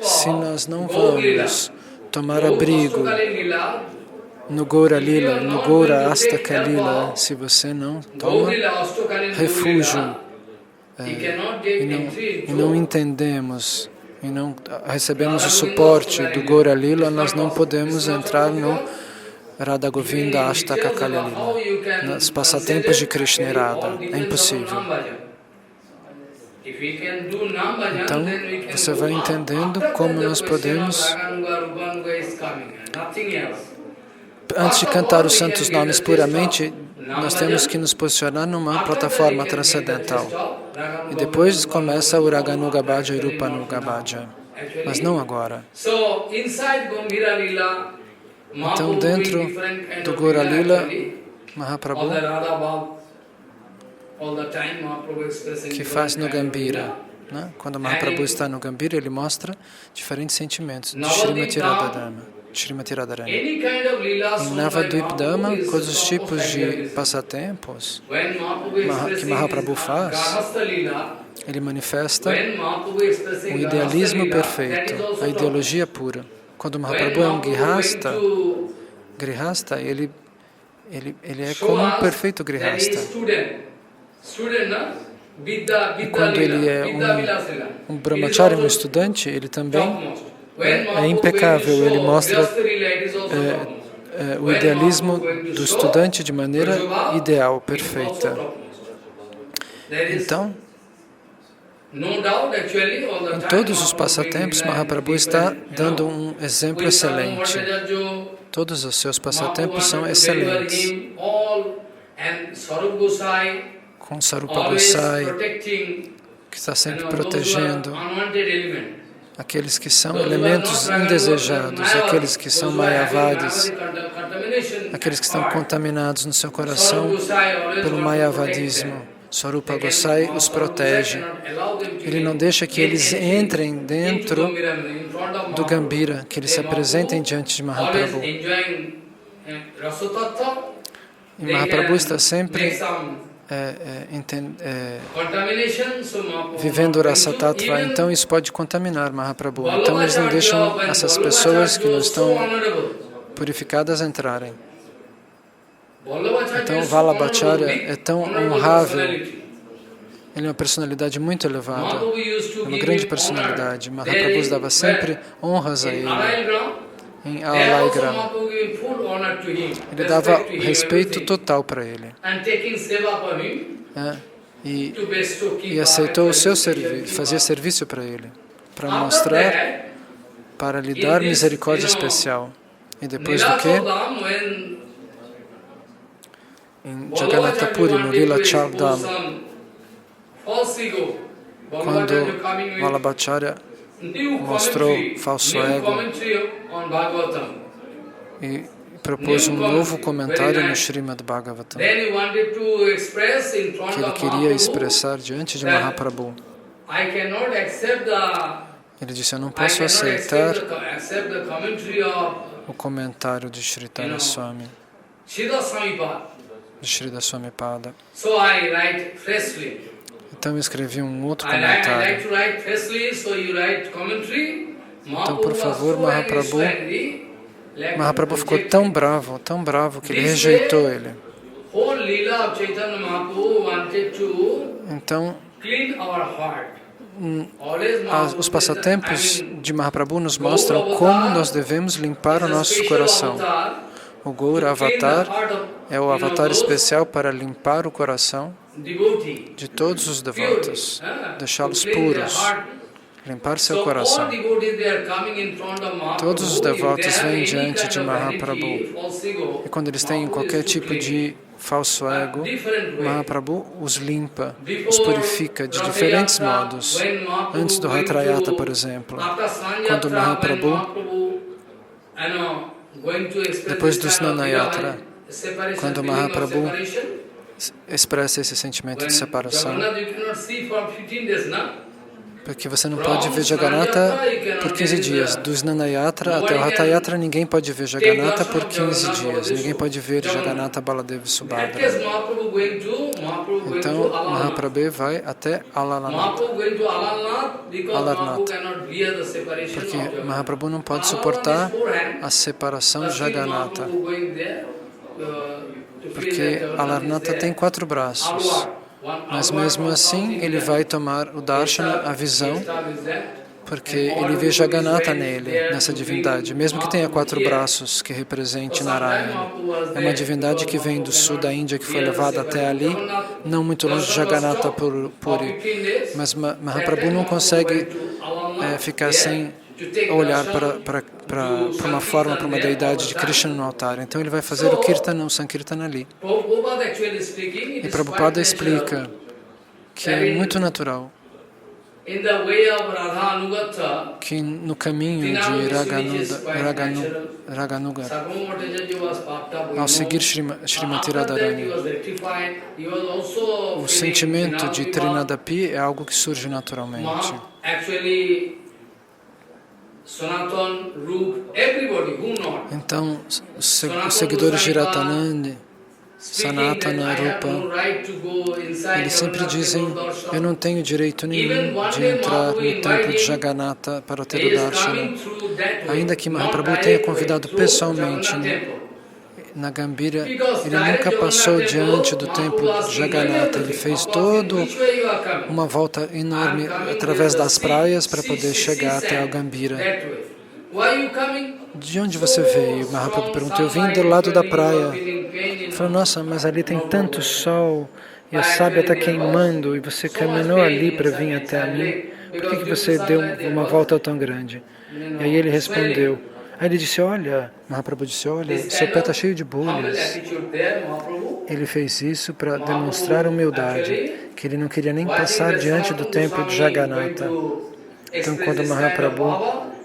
se nós não vamos tomar abrigo no Gaura Lila, no Gaura Astaka Lila, se você não toma refúgio e não entendemos, e não recebemos o suporte do Gaura Lila, nós não podemos entrar no Radha Govinda Ashtaka Kalyalila, nos passatempos de Krishna e Radha. É impossível. Então, você vai entendendo como nós podemos, antes de cantar os santos nomes puramente, nós temos que nos posicionar numa plataforma transcendental. E depois começa o Raganuga Bhaja e Rupanuga Bhaja. Mas não agora. Então, dentro do Gaura Lila, Mahaprabhu, que faz no Gambhira, né? Quando Mahaprabhu está no Gambhira, ele mostra diferentes sentimentos de Srimati Radharani. Em Navadvip-dhama, todos os tipos de passatempos que Mahaprabhu faz, ele manifesta o idealismo perfeito, a ideologia pura. Quando Mahaprabhu é um grihasta, ele é como um perfeito grihasta. E quando ele é um brahmachari, um estudante, ele também é impecável. Ele mostra o idealismo do estudante de maneira ideal, perfeita. Então, em todos os passatempos, Mahaprabhu está dando um exemplo excelente. Todos os seus passatempos são excelentes. Com Sarupa Gosai, que está sempre protegendo aqueles que são elementos indesejados, aqueles que são mayavadis, aqueles que estão contaminados no seu coração pelo mayavadismo. Sarupa Gosai os protege. Ele não deixa que eles entrem dentro do Gambhira, que eles se apresentem diante de Mahaprabhu. E Mahaprabhu está sempre vivendo Rasa Tattva, então isso pode contaminar Mahaprabhu. Então eles não deixam essas pessoas que não estão purificadas entrarem. Então Vallabhacharya é tão honrável, ele é uma personalidade muito elevada, é uma grande personalidade. Mahaprabhu dava sempre honras a ele. Em Alaigram, ele dava respeito total para ele. E aceitou o seu serviço, fazia serviço para ele, para mostrar, para lhe dar misericórdia especial. E depois do que? Em Jagannatha Puri, no Lila Chavdam, quando Vallabhacharya mostrou falso ego e propôs um novo comentário no Srimad Bhagavatam, que ele queria expressar diante de Mahaprabhu. Ele disse, eu não posso aceitar o comentário de Sridhara Swami, de Sridhara Swamipada. Então eu escrevi um outro comentário. Então, por favor, Mahaprabhu ficou tão bravo, que ele rejeitou ele. Então, os passatempos de Mahaprabhu nos mostram como nós devemos limpar o nosso coração. O Gaura Avatar é o avatar especial para limpar o coração de todos os devotos, deixá-los puros, limpar seu coração. Todos os devotos vêm diante de Mahaprabhu e quando eles têm qualquer tipo de falso ego, Mahaprabhu os limpa, os purifica de diferentes modos. Antes do Ratrayata, por exemplo, quando Mahaprabhu, depois do Snanayatra, quando Mahaprabhu expressa esse sentimento de separação, porque você não pode ver Jagannatha por 15 dias. Do Snanayatra até o Rathayatra, ninguém pode ver Jagannatha por 15 dias. Ninguém pode ver Jagannatha, Baladeva e Subhadra. Então, Mahaprabhu vai até Alarnath. Porque Mahaprabhu não pode suportar a separação de Jagannatha. Porque Alarnatha tem 4 braços. Mas mesmo assim, ele vai tomar o darshana, a visão, porque ele vê Jagannatha nele, nessa divindade, mesmo que tenha 4 braços que represente Narayana. É uma divindade que vem do sul da Índia, que foi levada até ali, não muito longe de Jagannatha Puri. Mas Mahaprabhu não consegue ficar sem olhar para uma forma, para uma deidade de Krishna no altar. Então ele vai fazer o Kirtana, o Sankirtana ali. E Prabhupada explica que é muito natural que no caminho de Raganuga, ao seguir Srimati Radharani, o sentimento de Trinadapi é algo que surge naturalmente. Então, os seguidores de Ratanandi, Sanatana, Rupa, eles sempre dizem: eu não tenho direito nenhum de entrar no templo de Jagannatha para ter o Darshana. Ainda que Mahaprabhu tenha convidado pessoalmente na Gambhira, ele nunca passou diante do templo de Jagannatha. Ele fez toda uma volta enorme através das praias para poder chegar até a Gambhira. De onde você veio? Mahaprabhu perguntou. Eu vim do lado da praia. Ele falou: nossa, mas ali tem tanto sol e a sábia está queimando e você caminhou ali para vir até a mim. Por que você deu uma volta tão grande? E aí ele respondeu. Aí ele disse: olha, Mahaprabhu disse: olha, seu pé está cheio de bolhas. Ele fez isso para demonstrar humildade, que ele não queria nem passar diante do templo de Jagannatha. Então, quando Mahaprabhu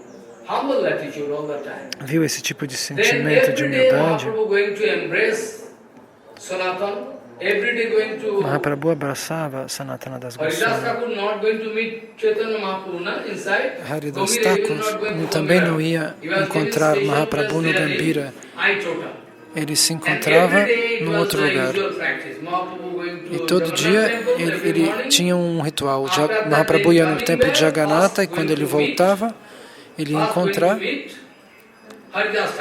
viu esse tipo de sentimento de humildade, Mahaprabhu abraçava Sanatana Das Goswami. Haridas Thakur também não ia encontrar Mahaprabhu no Gambhira. Ele se encontrava num outro lugar. E todo dia ele tinha um ritual. Mahaprabhu ia no templo de Jagannatha e quando ele voltava, ele ia encontrar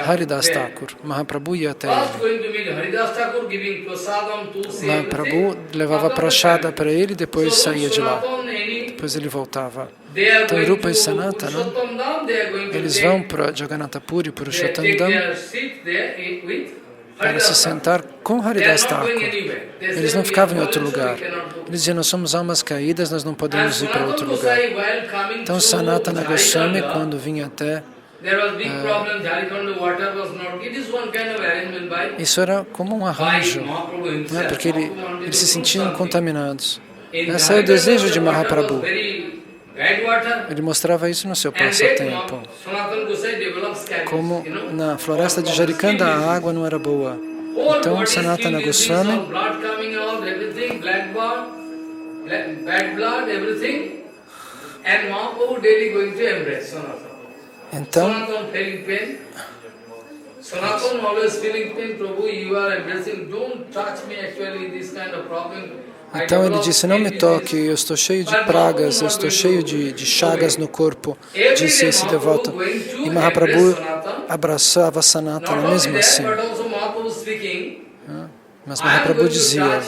Haridas Thakur. Mahaprabhu ia até ele. Mahaprabhu levava prashada para ele e depois saía de lá. Depois ele voltava. Então Rupa e Sanatana, eles vão para Jagannatha Puri, para o Purushottam, para se sentar com Haridas Thakur. Eles não ficavam em outro lugar. Eles diziam: nós somos almas caídas, nós não podemos ir para outro lugar. Então Sanatana Goswami, quando vinha até isso era como um arranjo, né? Porque eles se sentiam contaminados. Esse é o desejo de Mahaprabhu. Ele mostrava isso no seu passatempo. Como na floresta de Jarikanda a água não era boa. Então Sanatana Goswami então ele disse: não me toque, eu estou cheio de pragas, eu estou cheio de chagas no corpo, disse esse devoto. E Mahaprabhu abraçava Sanatana mesmo assim. Mas Mahaprabhu dizia: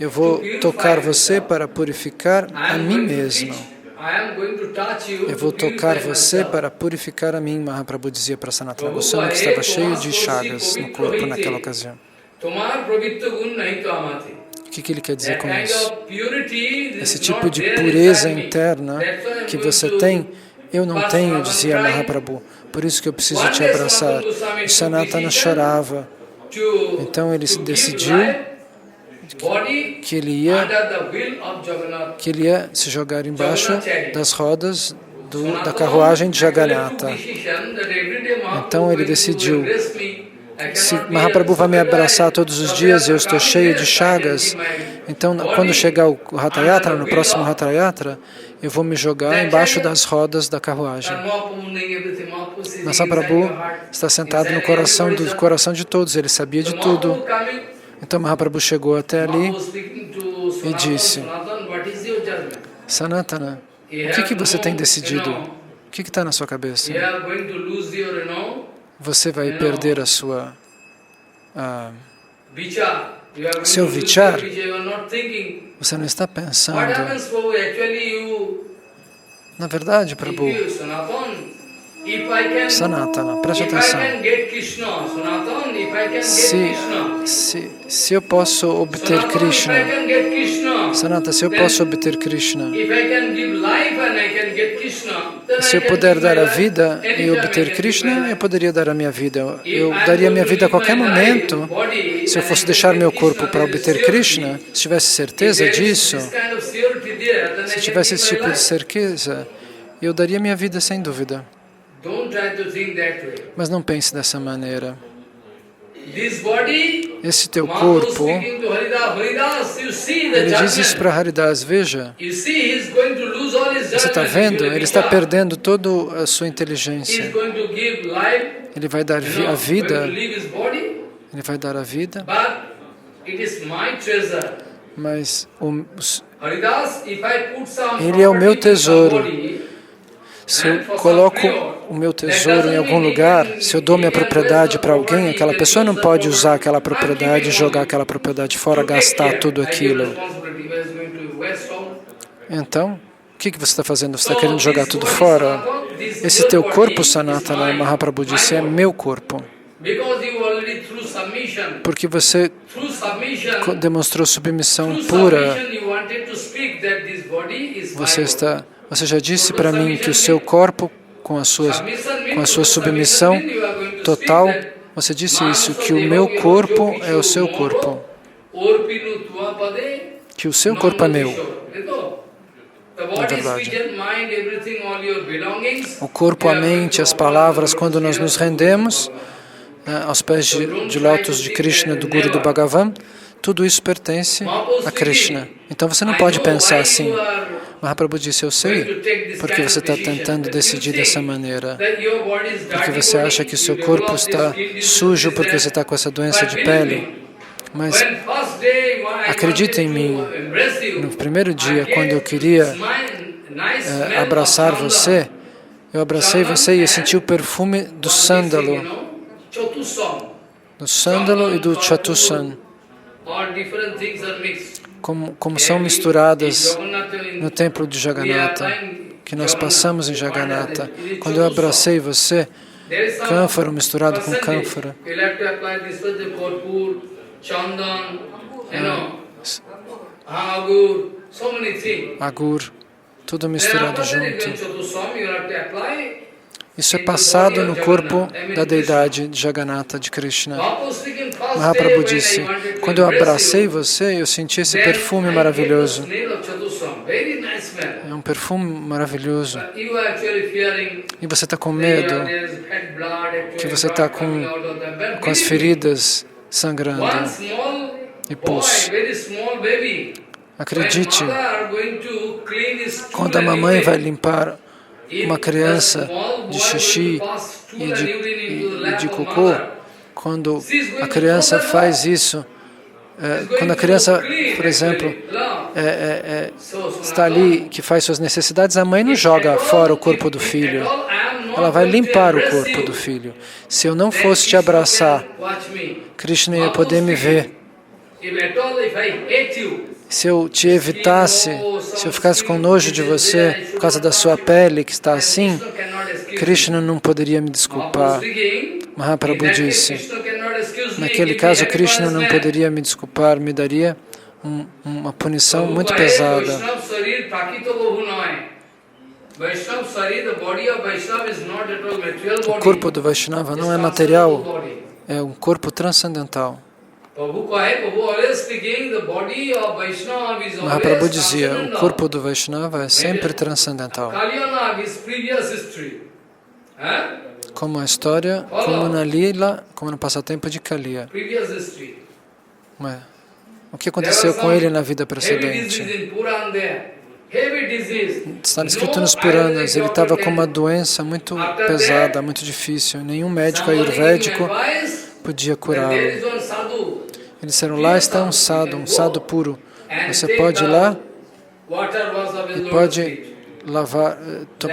eu vou tocar você para purificar a mim mesmo. Eu vou tocar você para purificar a mim, Mahaprabhu dizia para Sanatana Goswami, que estava cheio de chagas no corpo naquela ocasião. O que ele quer dizer com isso? Esse tipo de pureza interna que você tem, eu não tenho, dizia Mahaprabhu. Por isso que eu preciso te abraçar. E Sanatana chorava. Então ele decidiu que ele ia se jogar embaixo das rodas da carruagem de Jagannatha. Então ele decidiu: se Mahaprabhu vai me abraçar todos os dias e eu estou cheio de chagas, então quando chegar o Ratha Yatra, no próximo Ratha Yatra, eu vou me jogar embaixo das rodas da carruagem. Mas Mahaprabhu está sentado no coração de todos, ele sabia de tudo. Então Mahaprabhu chegou até ali e disse: Sanatana, o que você tem decidido? O que está na sua cabeça? Você vai perder a sua seu vichar. Você não está pensando Na verdade, Prabhu, Sanatana, preste atenção. Se eu posso obter Krishna, Sanatana, se eu posso obter Krishna, se eu puder dar a vida e obter Krishna, eu poderia dar a minha vida. Eu daria a minha vida a qualquer momento. Se eu fosse deixar meu corpo para obter Krishna, se tivesse certeza disso, se tivesse esse tipo de certeza, eu daria minha vida sem dúvida. Mas não pense dessa maneira. Esse teu corpo, ele diz isso para Haridas, veja, você está vendo? Ele está perdendo toda a sua inteligência. Ele vai dar a vida, mas ele é o meu tesouro. Se eu coloco o meu tesouro em algum lugar, se eu dou minha propriedade para alguém, aquela pessoa não pode usar aquela propriedade, jogar aquela propriedade fora, gastar tudo aquilo. Então, o que você está fazendo? Você está querendo jogar tudo fora? Esse teu corpo, Sanatana, Mahaprabhu disse, é meu corpo. Porque você demonstrou submissão pura. Você já disse para mim que o seu corpo, com a sua submissão total, você disse isso, que o meu corpo é o seu corpo. Que o seu corpo é meu. É verdade. O corpo, a mente, as palavras, quando nós nos rendemos aos pés de lótus de Krishna, do Guru do Bhagavan, tudo isso pertence a Krishna. Então você não pode pensar assim. Mahaprabhu disse, eu sei, porque você está tentando decidir dessa maneira. Porque você acha que seu corpo está sujo porque você está com essa doença de pele. Mas acredita em mim, no primeiro dia, quando eu queria abraçar você, eu abracei você e eu senti o perfume do sândalo e do chatusan. Como são misturadas no templo de Jagannatha, que nós passamos em Jagannatha. Quando eu abracei você, cânfaro misturado com cânfaro, agur, tudo misturado junto. Isso é passado no corpo da deidade de Jagannatha, de Krishna. Mahaprabhu disse, quando eu abracei você, eu senti esse perfume maravilhoso. É um perfume maravilhoso. E você está com medo, que você está com as feridas sangrando e pus. Acredite, quando a mamãe vai limpar uma criança de xixi e de cocô, quando a criança faz isso, quando a criança, por exemplo, está ali, que faz suas necessidades, a mãe não joga fora o corpo do filho, ela vai limpar o corpo do filho. Se eu não fosse te abraçar, Krishna ia poder me ver. Se eu te evitasse, se eu ficasse com nojo de você por causa da sua pele que está assim, Krishna não poderia me desculpar. Mahaprabhu disse, naquele caso Krishna não poderia me desculpar, me daria uma punição muito pesada. O corpo do Vaishnava não é material, é um corpo transcendental. Mahaprabhu dizia, o corpo do Vaishnava é sempre transcendental. Como a história, como na Lila, como no passatempo de Kaliya. Mas, o que aconteceu com ele na vida precedente? Está escrito nos Puranas, ele estava com uma doença muito pesada, muito difícil. Nenhum médico ayurvédico podia curá-lo. Eles disseram, lá está um sadhu puro. Você pode ir lá e pode lavar,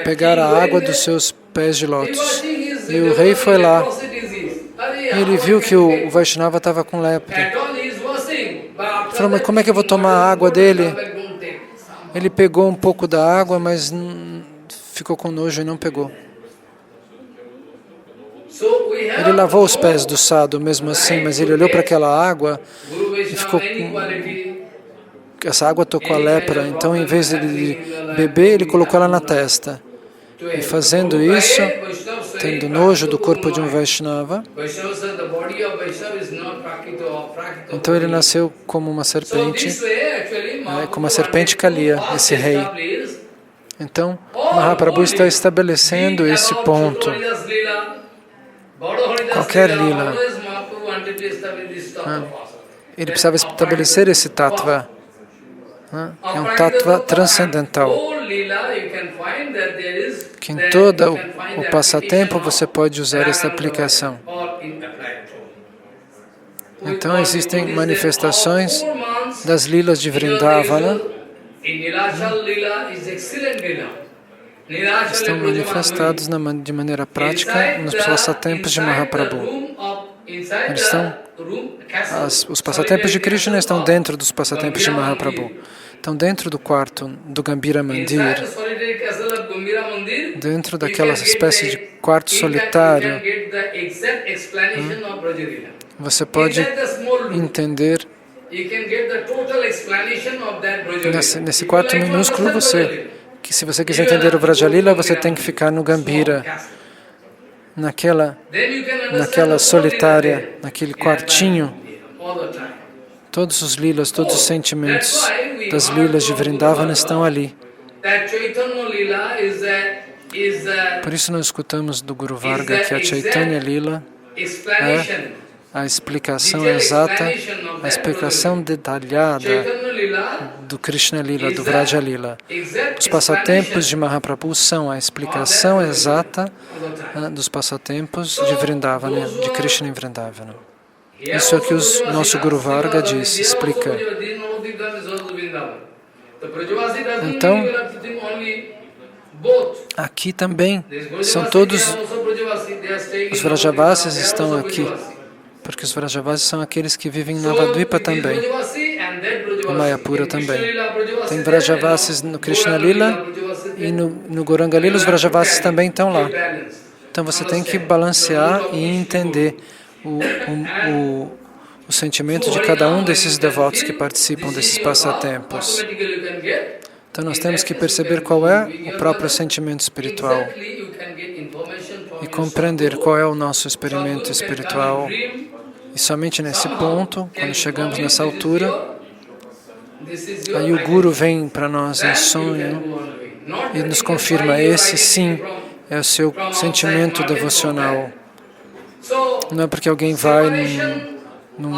pegar a água dos seus pés de lótus. E o rei foi lá. E ele viu que o Vaishnava estava com lepra. Ele falou, mas como é que eu vou tomar a água dele? Ele pegou um pouco da água, mas ficou com nojo e não pegou. Ele lavou os pés do Sadhu mesmo assim, mas ele olhou para aquela água e ficou essa água tocou a lepra, então em vez de beber, ele colocou ela na testa. E fazendo isso, tendo nojo do corpo de um Vaishnava, então ele nasceu como uma serpente, como a serpente Kaliya, esse rei. Então, Mahaprabhu está estabelecendo esse ponto. Qualquer lila, ele precisava estabelecer esse tattva. É um tattva transcendental, que em todo o passatempo você pode usar essa aplicação. Então existem manifestações das lilas de Vrindavana, estão manifestados de maneira prática nos passatempos de Mahaprabhu. Os passatempos de Krishna estão dentro dos passatempos de Mahaprabhu. Estão dentro do quarto do Gambhira Mandir, dentro daquela espécie de quarto solitário. Você pode entender, nesse quarto minúsculo, que se você quiser entender o Vrajalila, você tem que ficar no Gambhira, naquela solitária, naquele quartinho. Todos os lilas, todos os sentimentos das lilas de Vrindavana estão ali. Por isso nós escutamos do Guru Varga que a Chaitanya Lila é a explicação exata, a explicação detalhada do Krishna Lila, do Vraja Lila. Os passatempos de Mahaprabhu são a explicação exata dos passatempos de Vrindavana, de Krishna em Vrindavana. Isso é o que o nosso Guru Varga diz, explica. Então, aqui também são todos os Vrajavasis estão aqui, porque os Vrajavasis são aqueles que vivem em Navadvipa também, em Mayapura também. Tem Vrajavasis no Krishna Lila e no Gauranga Lila os Vrajavasis também estão lá. Então você tem que balancear e entender o sentimento de cada um desses devotos que participam desses passatempos. Então nós temos que perceber qual é o próprio sentimento espiritual e compreender qual é o nosso experimento espiritual. E somente nesse ponto, quando chegamos nessa altura, aí o Guru vem para nós em sonho e nos confirma, esse sim é o seu sentimento devocional. Não é porque alguém vai num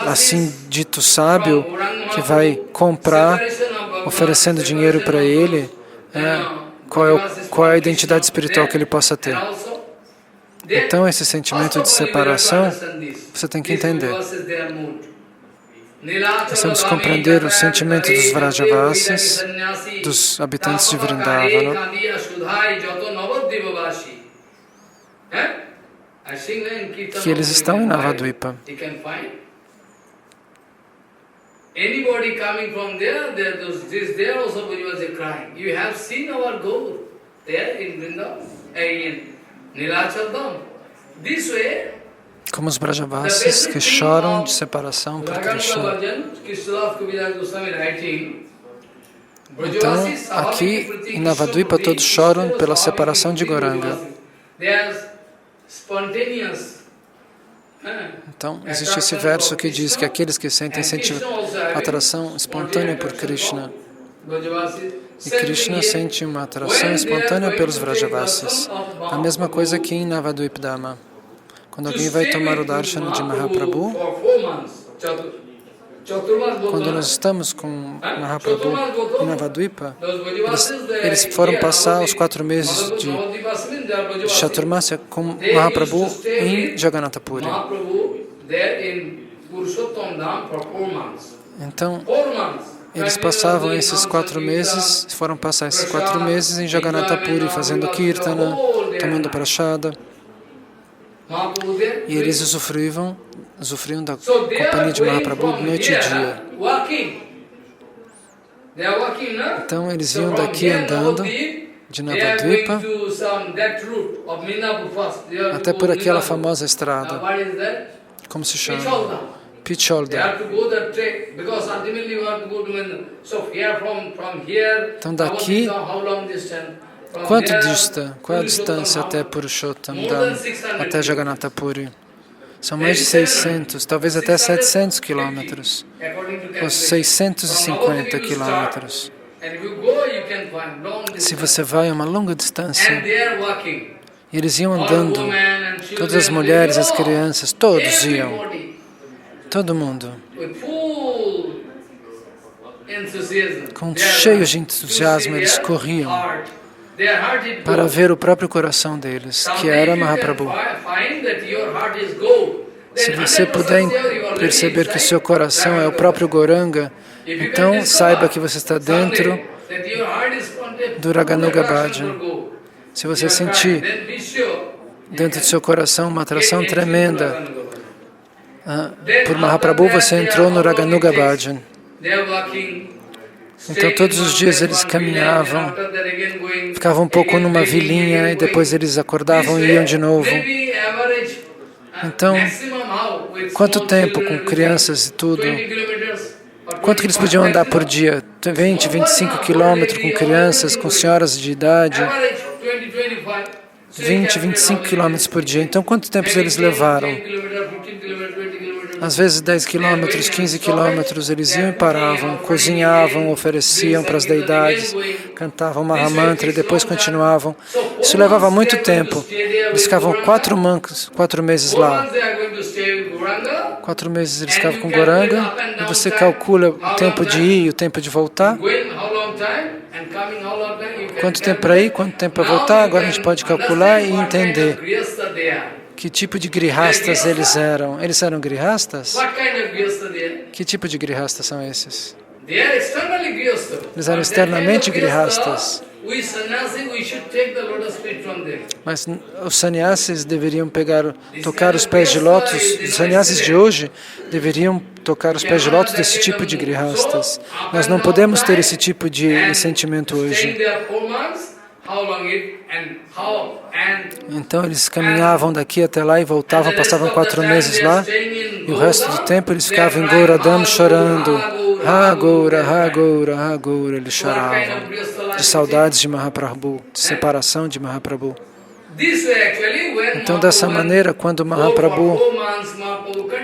assim dito sábio que vai comprar, oferecendo dinheiro para ele, qual é a identidade espiritual que ele possa ter. Então, esse sentimento de separação, você tem que entender. Nós temos que compreender o sentimento dos Vrajavasis, dos habitantes de Vrindavana, que eles estão em Navadvipa. Anybody coming from there, there also was crying. You have seen our Gaur there in Vrindavan, in Nilachal Dham. This way, como os Brajavasis que choram de separação por Krishna. Então, aqui em Navadvipa todos choram pela separação de Gauranga. Então, existe esse verso que diz que aqueles que sentem atração espontânea por Krishna, e Krishna sente uma atração espontânea pelos Vrajavasis. A mesma coisa aqui em Navadvipdama. Quando alguém vai tomar o darshan de Mahaprabhu, quando nós estamos com Mahaprabhu em Navadvipa, eles foram passar os 4 meses de Chaturmasya com Mahaprabhu em Jagannath Puri. Então, eles passavam esses 4 meses, foram passar esses 4 meses em Jagannath Puri, fazendo kirtana, tomando prashada. E eles usufruíam da companhia de Mahaprabhu de noite e dia. Então eles iam daqui andando de Navadvipa até por aquela famosa estrada. Como se chama? Picholda. Então daqui, quanto dista? Qual é a distância até Purushottam Dham, até Jagannatha Puri? São mais de 600, talvez até 700 quilômetros, ou 650 quilômetros. Se você vai a uma longa distância, e eles iam andando, todas as mulheres, as crianças, todos iam, todo mundo, cheios de entusiasmo, eles corriam para ver o próprio coração deles, que era Mahaprabhu. Se você puder perceber que seu coração é o próprio Gauranga, então saiba que você está dentro do Raganuga Bhajan. Se você sentir dentro do seu coração uma atração tremenda por Mahaprabhu, você entrou no Raganuga Bhajan. Então todos os dias eles caminhavam, ficavam um pouco numa vilinha e depois eles acordavam e iam de novo. Então, quanto tempo com crianças e tudo? Quanto que eles podiam andar por dia? 20, 25 quilômetros com crianças, com senhoras de idade? 20, 25 quilômetros por dia. Então, quanto tempo eles levaram? Às vezes 10 quilômetros, 15 quilômetros, eles iam e paravam, cozinhavam, ofereciam para as deidades, cantavam Mahamantra e depois continuavam. Isso levava muito tempo. Eles ficavam 4 meses lá. 4 meses eles ficavam com Gauranga, e você calcula o tempo de ir e o tempo de voltar. Quanto tempo para ir, quanto tempo para voltar, agora a gente pode calcular e entender que tipo de grihastas eles eram. Eles eram grihastas? Que tipo de grihastas são esses? Eles eram externamente grihastas. Mas os sannyasis deveriam tocar os pés de lótus. Os sannyasis de hoje deveriam tocar os pés de lótus desse tipo de grihastas. Nós não podemos ter esse tipo de sentimento hoje. Então eles caminhavam daqui até lá e voltavam, passavam 4 meses lá, e o resto do tempo eles ficavam em Gauradam chorando. Ha Gaura, Ha Gaura, Ha Gaura, eles choravam de saudades de Mahaprabhu, de separação de Mahaprabhu. Então dessa maneira, quando Mahaprabhu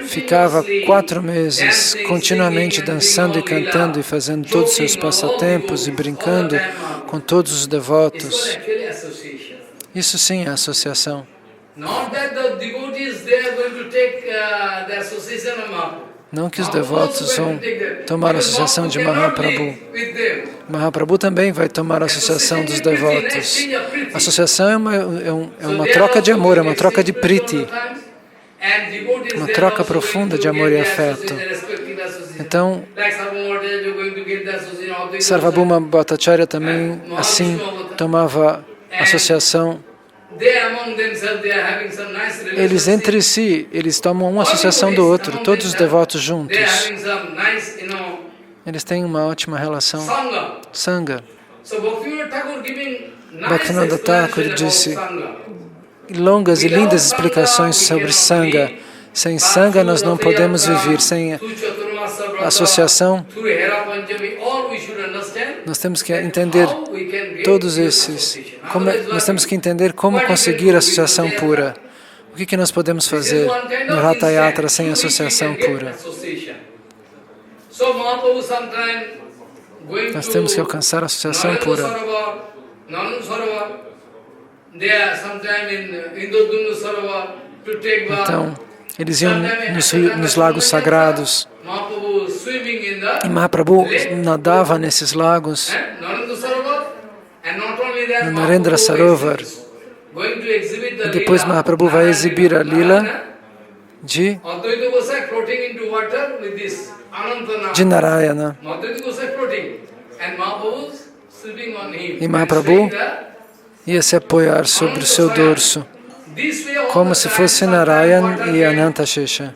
ficava 4 meses continuamente dançando e cantando e fazendo todos os seus passatempos e brincando com todos os devotos, isso sim é associação. Não que os devotos vão tomar a associação de Mahaprabhu. Mahaprabhu também vai tomar a associação dos devotos. A associação é uma troca de amor, é uma troca de priti. Uma troca profunda de amor e afeto. Então, Sarvabhauma Bhattacharya também assim tomava associação. Eles entre si, eles tomam uma associação do outro, todos os devotos juntos. Eles têm uma ótima relação. Sangha. Bhaktivinoda Thakur disse longas e lindas explicações sobre Sangha. Sem Sangha nós não podemos viver, sem associação. Nós temos que entender todos esses. Nós temos que entender como conseguir a associação pura. O que nós podemos fazer no Ratha Yatra sem associação pura? Nós temos que alcançar a associação pura. Então, eles iam nos lagos sagrados. E Mahaprabhu nadava nesses lagos, no Narendra Sarovar. E depois Mahaprabhu vai exibir a lila de Narayana. E Mahaprabhu ia se apoiar sobre o seu dorso, como se fosse Narayana e Anantashesha,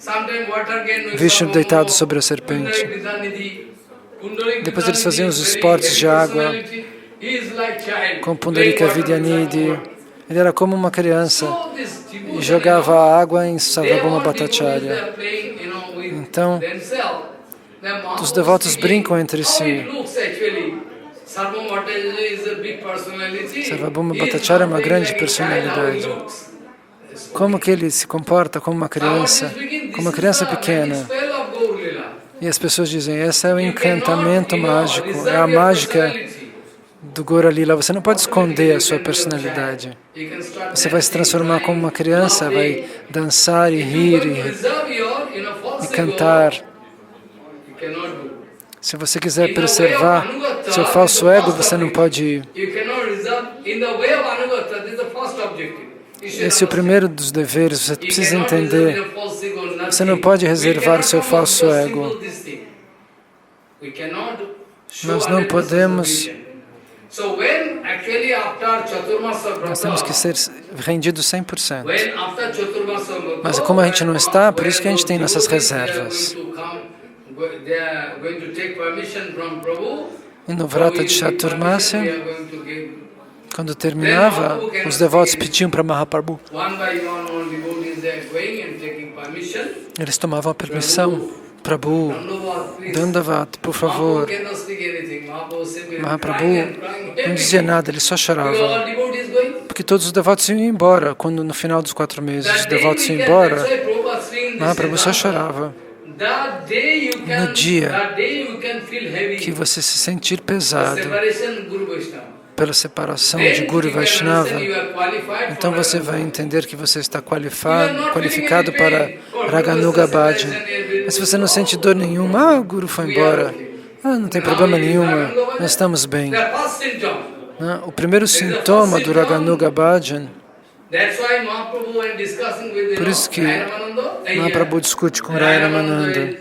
Vishnu deitado sobre a serpente. Depois eles faziam os esportes de água. com Pundarika Vidyanidhi. Ele era como uma criança e jogava água em Sarvabhauma Bhattacharya. Então, os devotos brincam entre si. Sarvabhauma Bhattacharya é uma grande personalidade. Como que ele se comporta como uma criança pequena. E as pessoas dizem, esse é o encantamento mágico, é a mágica do Gaura Lila. Você não pode esconder a sua personalidade. Você vai se transformar como uma criança, vai dançar e rir e cantar. Se você quiser preservar seu falso ego, você não pode ir. Esse é o primeiro dos deveres, você precisa entender. Você não pode reservar o seu falso ego. Nós não podemos. Nós temos que ser rendidos 100%. Mas como a gente não está, por isso que a gente tem nossas reservas. E no Vrata de Chaturmasya, quando terminava, os devotos pediam para Mahaprabhu. Eles tomavam a permissão. Prabhu, Dandavat, por favor. Mahaprabhu não dizia nada, ele só chorava. Porque todos os devotos iam embora. Quando no final dos 4 meses os devotos iam embora, Mahaprabhu só chorava. No dia que você se sentir pesado pela separação de Guru e Vaishnava, então você vai entender que você está qualificado para Raganuga Bhajan. Mas se você não sente dor nenhuma, o Guru foi embora, não tem problema nenhuma, nós estamos bem. O primeiro sintoma do Raganuga Bhajan, por isso que Mahaprabhu discute com Rai Ramananda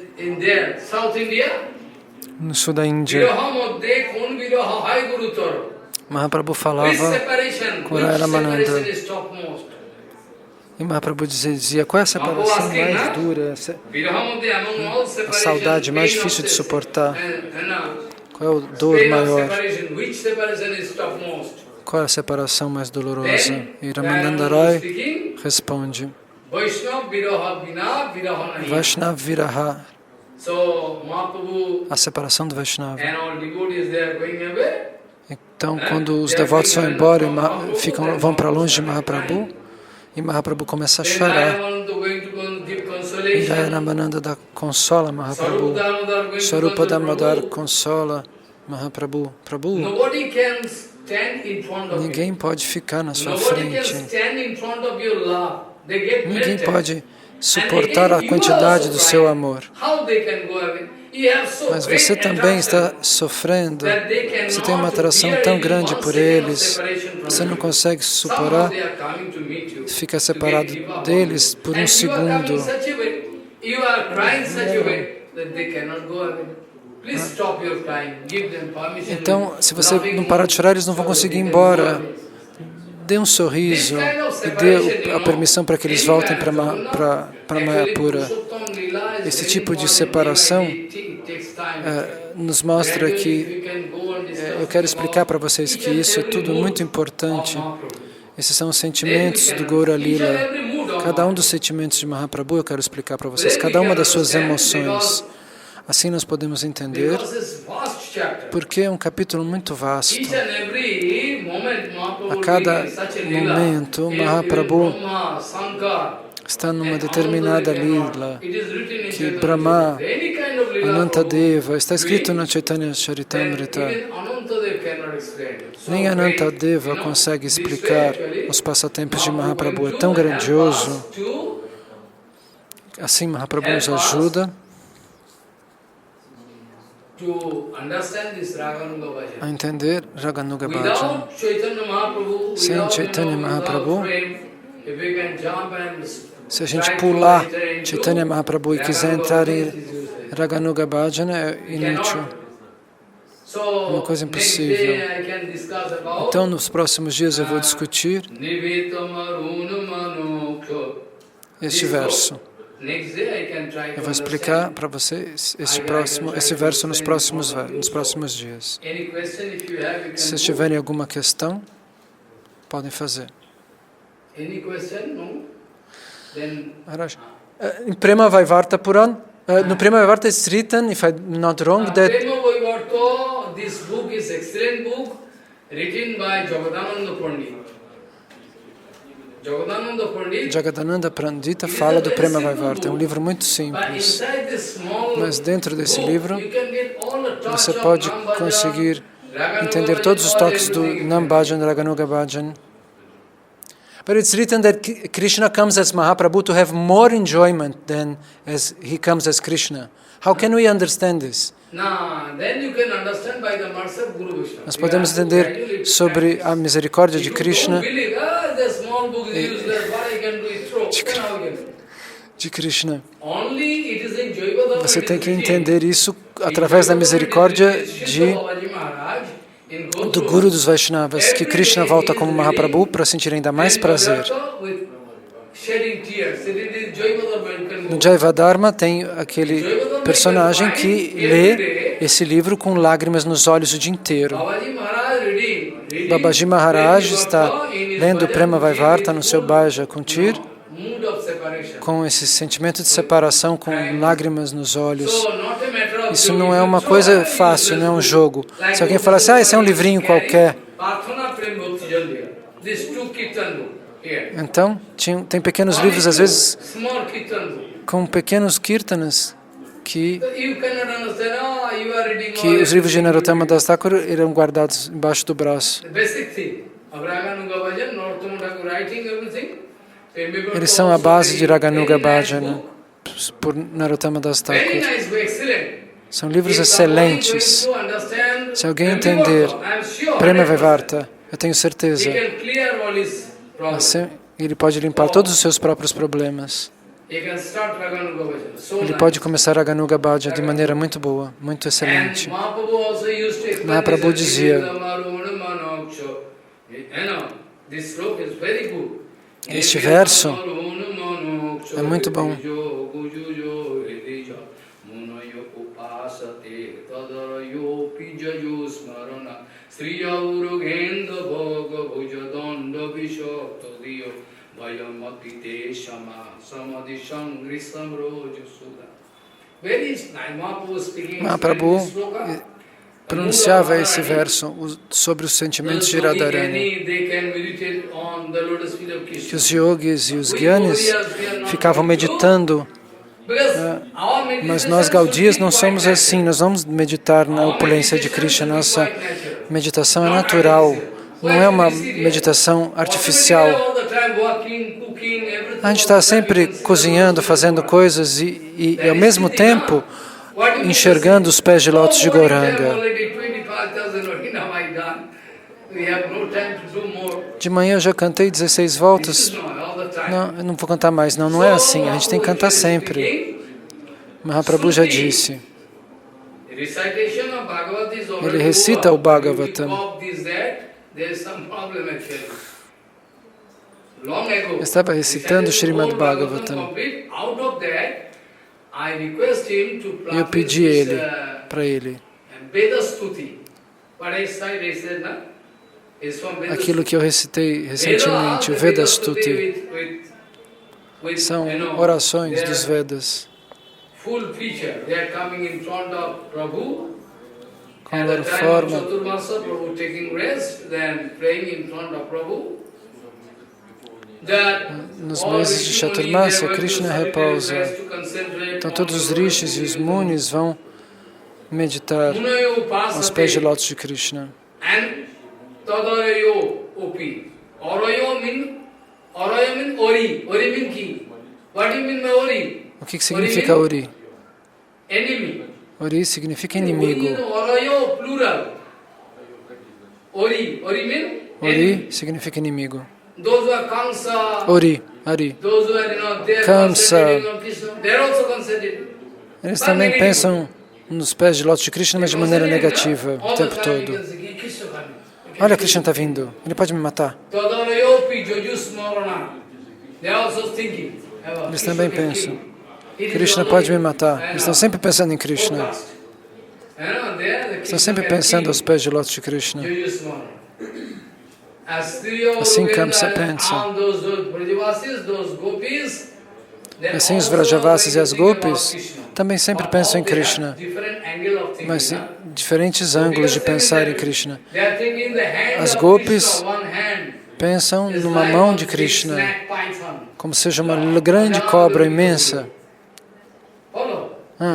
no sul da Índia. Mahaprabhu falava com Rai Ramananda. E Mahaprabhu dizia, qual é a separação mais dura, a saudade mais difícil de suportar? Qual é a dor maior? Qual é a separação mais dolorosa? E Ramananda Rai responde, Vaishnava Viraha, a separação do Vaishnava. Então, quando os devotos vão embora e vão para longe de Mahaprabhu, e Mahaprabhu começa a chorar, e Jaya Ramananda consola Mahaprabhu, Swarupa Damodar consola Mahaprabhu. Prabhu, ninguém pode ficar na sua frente. Ninguém pode suportar a quantidade do seu amor. Mas você também está sofrendo. Você tem uma atração tão grande por eles. Você não consegue superar. Fica separado deles por um segundo. Então, se você não parar de chorar, eles não vão conseguir ir embora. Dê um sorriso e dê a permissão para que eles voltem para Mayapura. Esse tipo de separação nos mostra que eu quero explicar para vocês que isso é tudo muito importante. Esses são os sentimentos do Gaura Lila. Cada um dos sentimentos de Mahaprabhu eu quero explicar para vocês. Cada uma das suas emoções. Assim nós podemos entender porque é um capítulo muito vasto. A cada momento, Mahaprabhu está numa determinada lila, que Brahma, Anantadeva, está escrito na Chaitanya Charitamrita. Nem Anantadeva consegue explicar os passatempos de Mahaprabhu. É tão grandioso. Assim, Mahaprabhu nos ajuda a entender Raganuga Bhajan. Sem Chaitanya Mahaprabhu, se a gente pular Chaitanya Mahaprabhu e quiser entrar em Raganuga Bhajan, é inútil. É uma coisa impossível. Então, nos próximos dias eu vou discutir este verso. Eu vou explicar para vocês esse verso nos próximos dias. Se vocês tiverem alguma questão, podem fazer. Maharaj, in Prema Vaivarta Puran, no Prema Vaivarta it's written, if I'm not wrong, that Prema Vaivarta, this book is excellent book, written by Jagadananda Pandit. Jagadananda Pandita fala do Prema Vaivarta. É um livro muito simples, mas dentro desse livro você pode conseguir entender todos os toques do Nam Bhajan, Raganuga Bhajan. But it's written that Krishna comes as Mahaprabhu to have more enjoyment than as he comes as Krishna. How can we understand this? Nós podemos entender sobre a misericórdia de Krishna de Krishna. Você tem que entender isso através da misericórdia do Guru dos Vaishnavas, que Krishna volta como Mahaprabhu para sentir ainda mais prazer. No Jaivadharma tem aquele personagem que lê esse livro com lágrimas nos olhos o dia inteiro. Babaji Maharaj está lendo Prema Vaivarta no seu Bhaja Kuntir, com esse sentimento de separação, com lágrimas nos olhos. Isso não é uma coisa fácil, não é um jogo. Se alguém falar assim, esse é um livrinho qualquer. Então, tem pequenos livros, às vezes, com pequenos kirtanas, que os livros de Narottama Das Thakur eram guardados embaixo do braço. Eles são a base de Raganuga Bhajana, por Narottama Das Thakur. São livros excelentes. Se alguém entender Prema Vaivarta, eu tenho certeza, assim, ele pode limpar todos os seus próprios problemas. Ele pode começar Raganuga Bhajana de maneira muito boa, muito excelente. Mahaprabhu dizia, este verso é muito bom. Mahaprabhu pronunciava esse verso sobre os sentimentos de Radharani, que os yogis e os gyanis ficavam meditando, mas nós Gaudias não somos assim, nós vamos meditar na opulência de Krishna, nossa meditação é natural, não é uma meditação artificial. A gente está sempre cozinhando, fazendo coisas e ao mesmo tempo enxergando os pés de lótus de Gauranga. De manhã eu já cantei 16 voltas. Não, eu não vou cantar mais. Não, não é assim. A gente tem que cantar sempre. Mahaprabhu já disse. Ele recita o Bhagavatam. Eu estava recitando o Srimad Bhagavatam. E eu pedi para ele aquilo que eu recitei recentemente, o Vedastuti. São orações dos Vedas. Com a forma nos meses de Chaturmasya, Krishna repousa. Então todos os rishis e os munis vão meditar aos pés de lótus de Krishna. O que significa Ori? Ori significa inimigo. Ori significa inimigo. Ori, Ari, Kamsa. Eles também pensam nos pés de lótus de Krishna, mas de maneira negativa o tempo todo. Olha, Krishna está vindo, ele pode me matar. Eles também pensam. Krishna pode me matar. Eles estão sempre pensando em Krishna. Estão sempre pensando aos pés de lótus de Krishna. Assim Kamsa pensa. Assim os Vrajavasis e as Gopis também sempre pensam em Krishna, mas em diferentes ângulos de pensar em Krishna. As Gopis pensam numa mão de Krishna, como seja uma grande cobra imensa.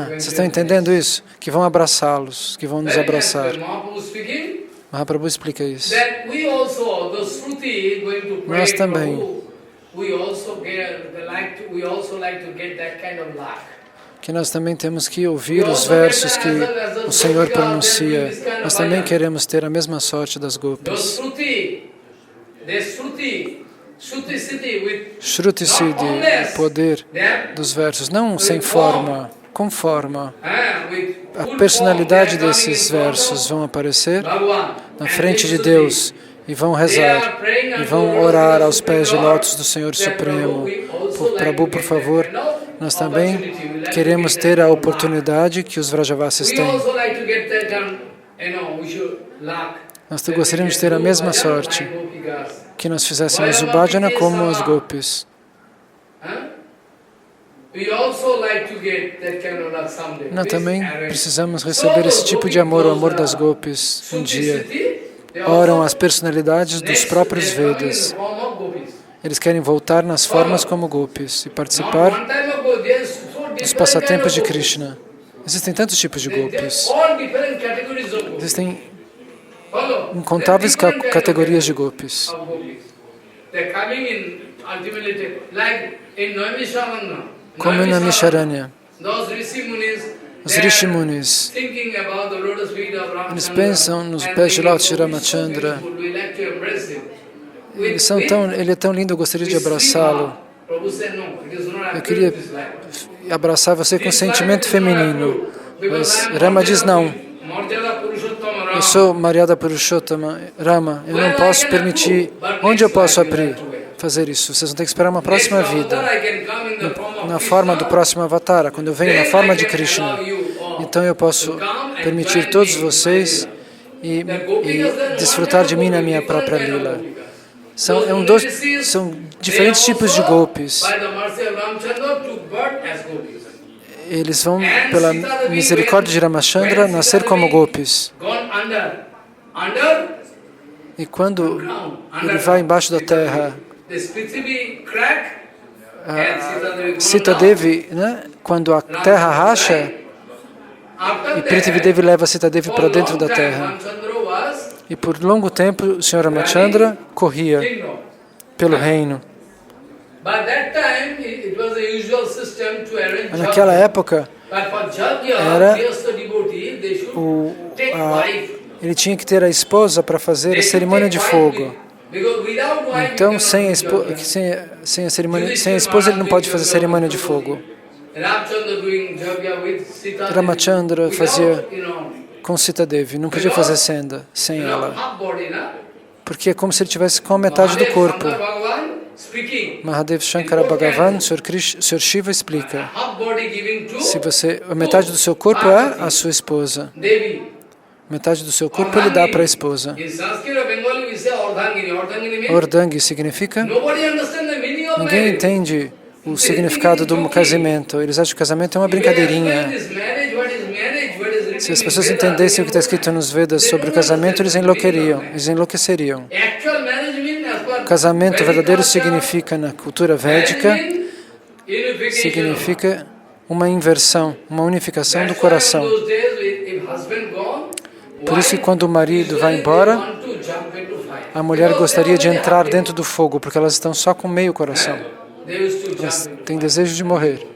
Vocês estão entendendo isso? Que vão abraçá-los, que vão nos abraçar. Mahaprabhu explica isso. Nós também. Que nós também temos que ouvir os versos que o Senhor pronuncia. Nós também queremos ter a mesma sorte das Gopis. Shruti Siddhi, o poder dos versos, não sem forma, com forma. A personalidade desses versos vão aparecer na frente de Deus e vão rezar, e vão orar aos pés de lótus do Senhor Supremo. Prabhu, por favor, nós também queremos ter a oportunidade que os Vrajavasis têm. Nós gostaríamos de ter a mesma sorte, que nós fizéssemos o bhajana como as Gopis. Nós também precisamos receber esse tipo de amor, o amor das Gopis, um dia. Oram as personalidades dos próprios Vedas. Eles querem voltar nas formas como Gopis e participar dos passatempos de Krishna. Existem tantos tipos de Gopis. Existem incontáveis categorias de Gopis. Como na Naimisharanya, os Rishi Munis, eles pensam nos pés de lótus de Ramachandra. Ele é tão lindo, eu gostaria de abraçá-lo. Eu queria abraçar você com sentimento feminino. Mas Rama diz não. Eu sou Maryada Purushottama, Rama. Eu não posso permitir. Onde eu posso fazer isso? Vocês vão ter que esperar uma próxima vida. Na forma do próximo Avatara, quando eu venho na forma de Krishna. Então eu posso permitir todos vocês e desfrutar de mim na minha própria lila. São diferentes tipos de Gopis. Eles vão, pela misericórdia de Ramachandra, nascer como Gopis. E quando ele vai embaixo da terra, Sita Devi, né? Quando a terra racha, e Prithvi Devi leva Sita Devi para dentro da terra. E por longo tempo o Sr. Ramachandra corria pelo reino. Naquela época, ele tinha que ter a esposa para fazer a cerimônia de fogo. Então, sem a esposa, ele não pode fazer a cerimônia de fogo. Ramachandra fazia com Sita Devi, não podia fazer senda sem ela. Porque é como se ele tivesse com a metade do corpo. Mahadev Shankara Bhagavan, Sr. Shiva explica. A metade do seu corpo é a sua esposa. Metade do seu corpo ele dá para a esposa. Ordangi significa? Ninguém entende o significado do casamento. Eles acham que o casamento é uma brincadeirinha. Se as pessoas entendessem o que está escrito nos Vedas sobre o casamento, eles enlouqueceriam. O casamento verdadeiro significa, na cultura védica, significa uma inversão, uma unificação do coração. Por isso que quando o marido vai embora, a mulher gostaria de entrar dentro do fogo, porque elas estão só com meio coração. Elas têm desejo de morrer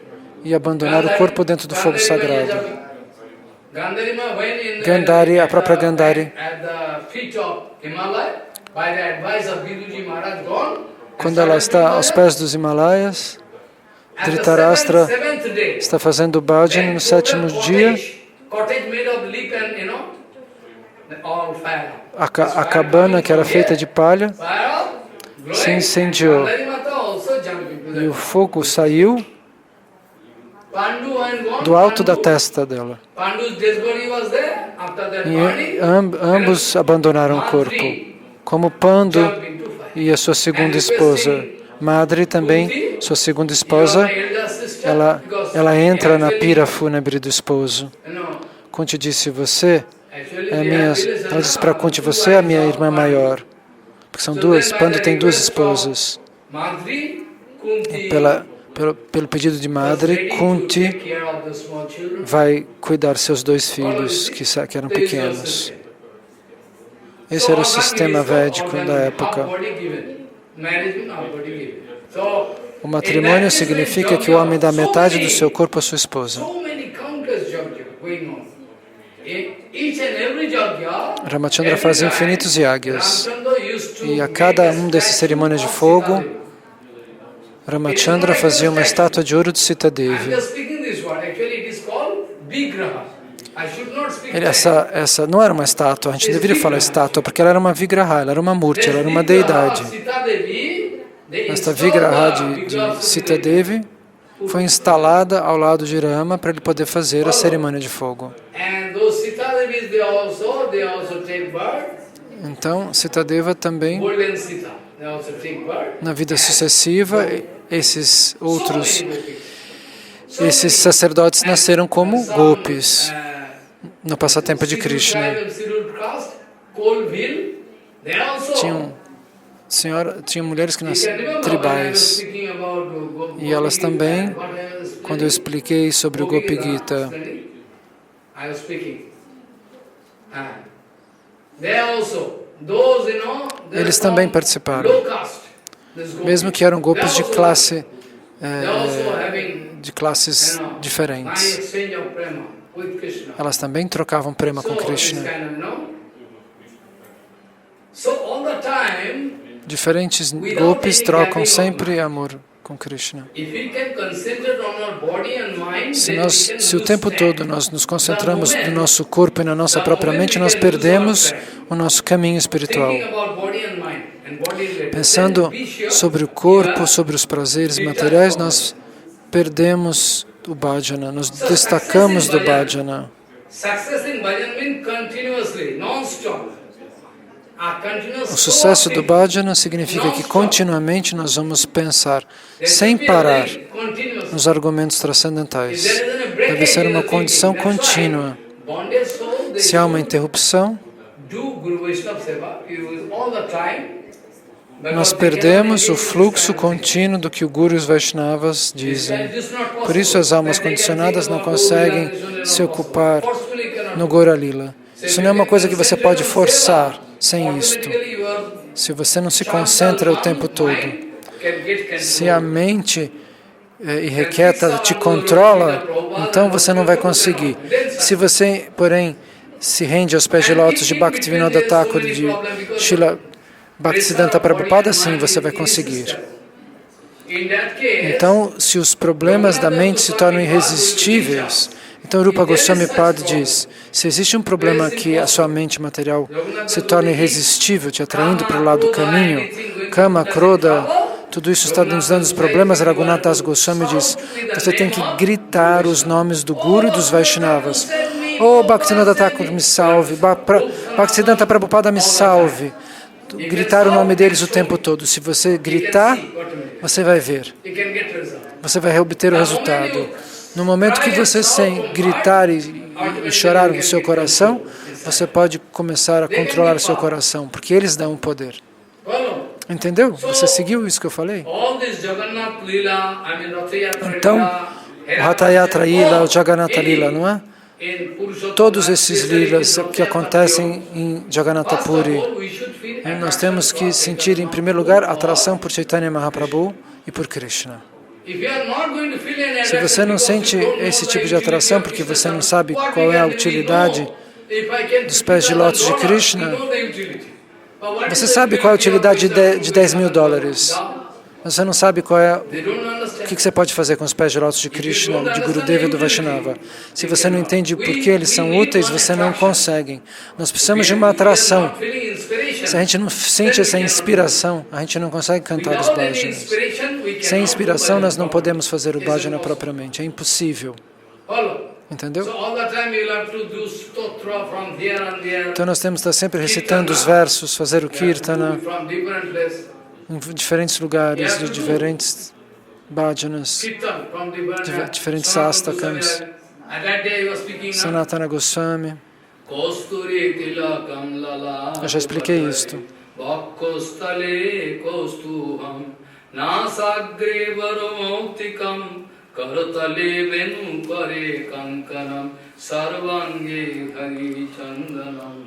e abandonar o corpo dentro do fogo sagrado. Gandhari, a própria Gandhari, quando ela está aos pés dos Himalaias, Dhritarashtra está fazendo o bhajan no 7º dia. A cabana que era feita de palha se incendiou e o fogo saiu do alto da testa dela. E ambos abandonaram o corpo, como Pandu e a sua segunda esposa. Madri também, sua segunda esposa, ela entra na pira fúnebre do esposo. Kunti disse, você é a minha... Ela disse para Kunti, você é a minha irmã maior. Porque são duas, Pandu tem duas esposas. Pelo pedido de Madri, Kunti vai cuidar seus dois filhos, que eram pequenos. Esse era o sistema védico da época. O matrimônio significa que o homem dá metade do seu corpo à sua esposa. Ramachandra faz infinitos yagyas. E a cada um desses cerimônias de fogo, Ramachandra fazia uma estátua de ouro de Sita Devi. Essa não era uma estátua, a gente deveria falar estátua, porque ela era uma vigraha, ela era uma murti, ela era uma deidade. Esta vigraha de Sita Devi foi instalada ao lado de Rama para ele poder fazer a cerimônia de fogo. Então, Sita Deva também, na vida sucessiva, esses sacerdotes nasceram como gopis no passatempo de Krishna. Tinham mulheres que nasceram tribais. E elas também, quando eu expliquei sobre o Gopi Gita, eles também participaram. Mesmo que eram gopis de classes diferentes. Elas também trocavam prema com Krishna. Diferentes gopis trocam sempre amor com Krishna. Se o tempo todo nós nos concentramos no nosso corpo e na nossa própria mente, nós perdemos o nosso caminho espiritual. Pensando sobre o corpo, sobre os prazeres materiais, nós perdemos o bhajana, nos destacamos do bhajana. O sucesso do bhajana significa que continuamente nós vamos pensar, sem parar, nos argumentos transcendentais. Deve ser uma condição contínua. Se há uma interrupção, nós perdemos o fluxo contínuo do que o Guru e os Vaishnavas dizem. Por isso as almas condicionadas não conseguem se ocupar no Gaura Lila. Isso não é uma coisa que você pode forçar sem isto. Se você não se concentra o tempo todo, se a mente irrequieta te controla, então você não vai conseguir. Se você, porém, se rende aos pés de lótus de Bhaktivinoda Thakur, de Srila Bhaktisiddhanta Prabhupada, sim, você vai conseguir. Então, se os problemas da mente se tornam irresistíveis, então Rupa Goswami Pad diz, se existe um problema que a sua mente material se torna irresistível, te atraindo para o lado do caminho, Kama, Krodha, tudo isso está nos dando os problemas, Raghunath Das Goswami diz, você tem que gritar os nomes do Guru e dos Vaishnavas. Oh, Bhaktivinoda Thakur, me salve. Bhaktisiddhanta Prabhupada, me salve. Gritar o nome deles o tempo todo. Se você gritar, você vai ver. Você vai obter o resultado. No momento que você sem gritar e chorar no seu coração, você pode começar a controlar o seu coração, porque eles dão o poder. Entendeu? Você seguiu isso que eu falei? Então, o Ratha Yatra Lila, o Jagannatha Lila, não é? Todos esses lilas que acontecem em Jagannatha Puri, nós temos que sentir, em primeiro lugar, atração por Chaitanya Mahaprabhu e por Krishna. Se você não sente esse tipo de atração porque você não sabe qual é a utilidade dos pés de lótus de Krishna, você sabe qual é a utilidade de $10.000, mas você não sabe qual é o que você pode fazer com os pés de lótus de Krishna, de Gurudeva e do Vaishnava. Se você não entende por que eles são úteis, você não consegue. Nós precisamos de uma atração. Se a gente não sente essa inspiração, a gente não consegue cantar os bhajanas. Sem inspiração, nós não podemos fazer o bhajana propriamente. É impossível. Entendeu? Então nós temos que estar sempre recitando os versos, fazer o kirtana em diferentes lugares, de diferentes bhajanas, diferentes astakams. Sanatana Goswami. Eu já expliquei isto. Karatale venu pare kankanam sarvange hari chandanam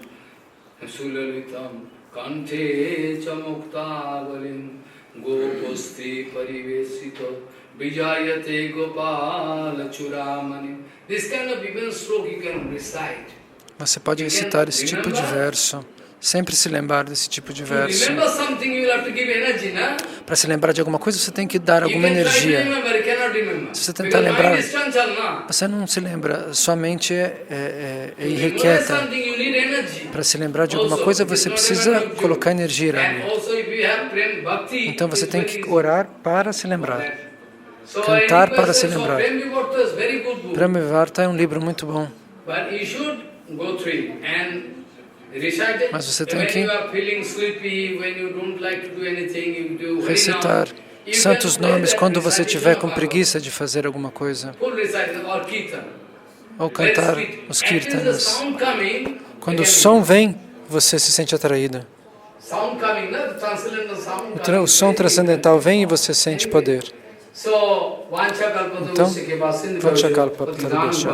sulalitam kanthe chamuktavalim gopusti parivesito vijayate gopala churamani. This kind of even stroke you can recite. Você pode recitar esse tipo de verso. Sempre se lembrar desse tipo de verso. Para se lembrar de alguma coisa, você tem que dar alguma energia. Se você tentar lembrar, você não se lembra. Sua mente é irrequieta. Para se lembrar de alguma coisa, você precisa colocar energia ali. Então você tem que orar para se lembrar. Cantar para se lembrar. Prema-vivarta é um livro muito bom. Mas você tem que recitar santos nomes quando você estiver com preguiça de fazer alguma coisa. Ou cantar os kirtanas. Quando o som vem, você se sente atraído. O som transcendental vem e você sente poder. Então, Vanchakalpa Tarubhasya.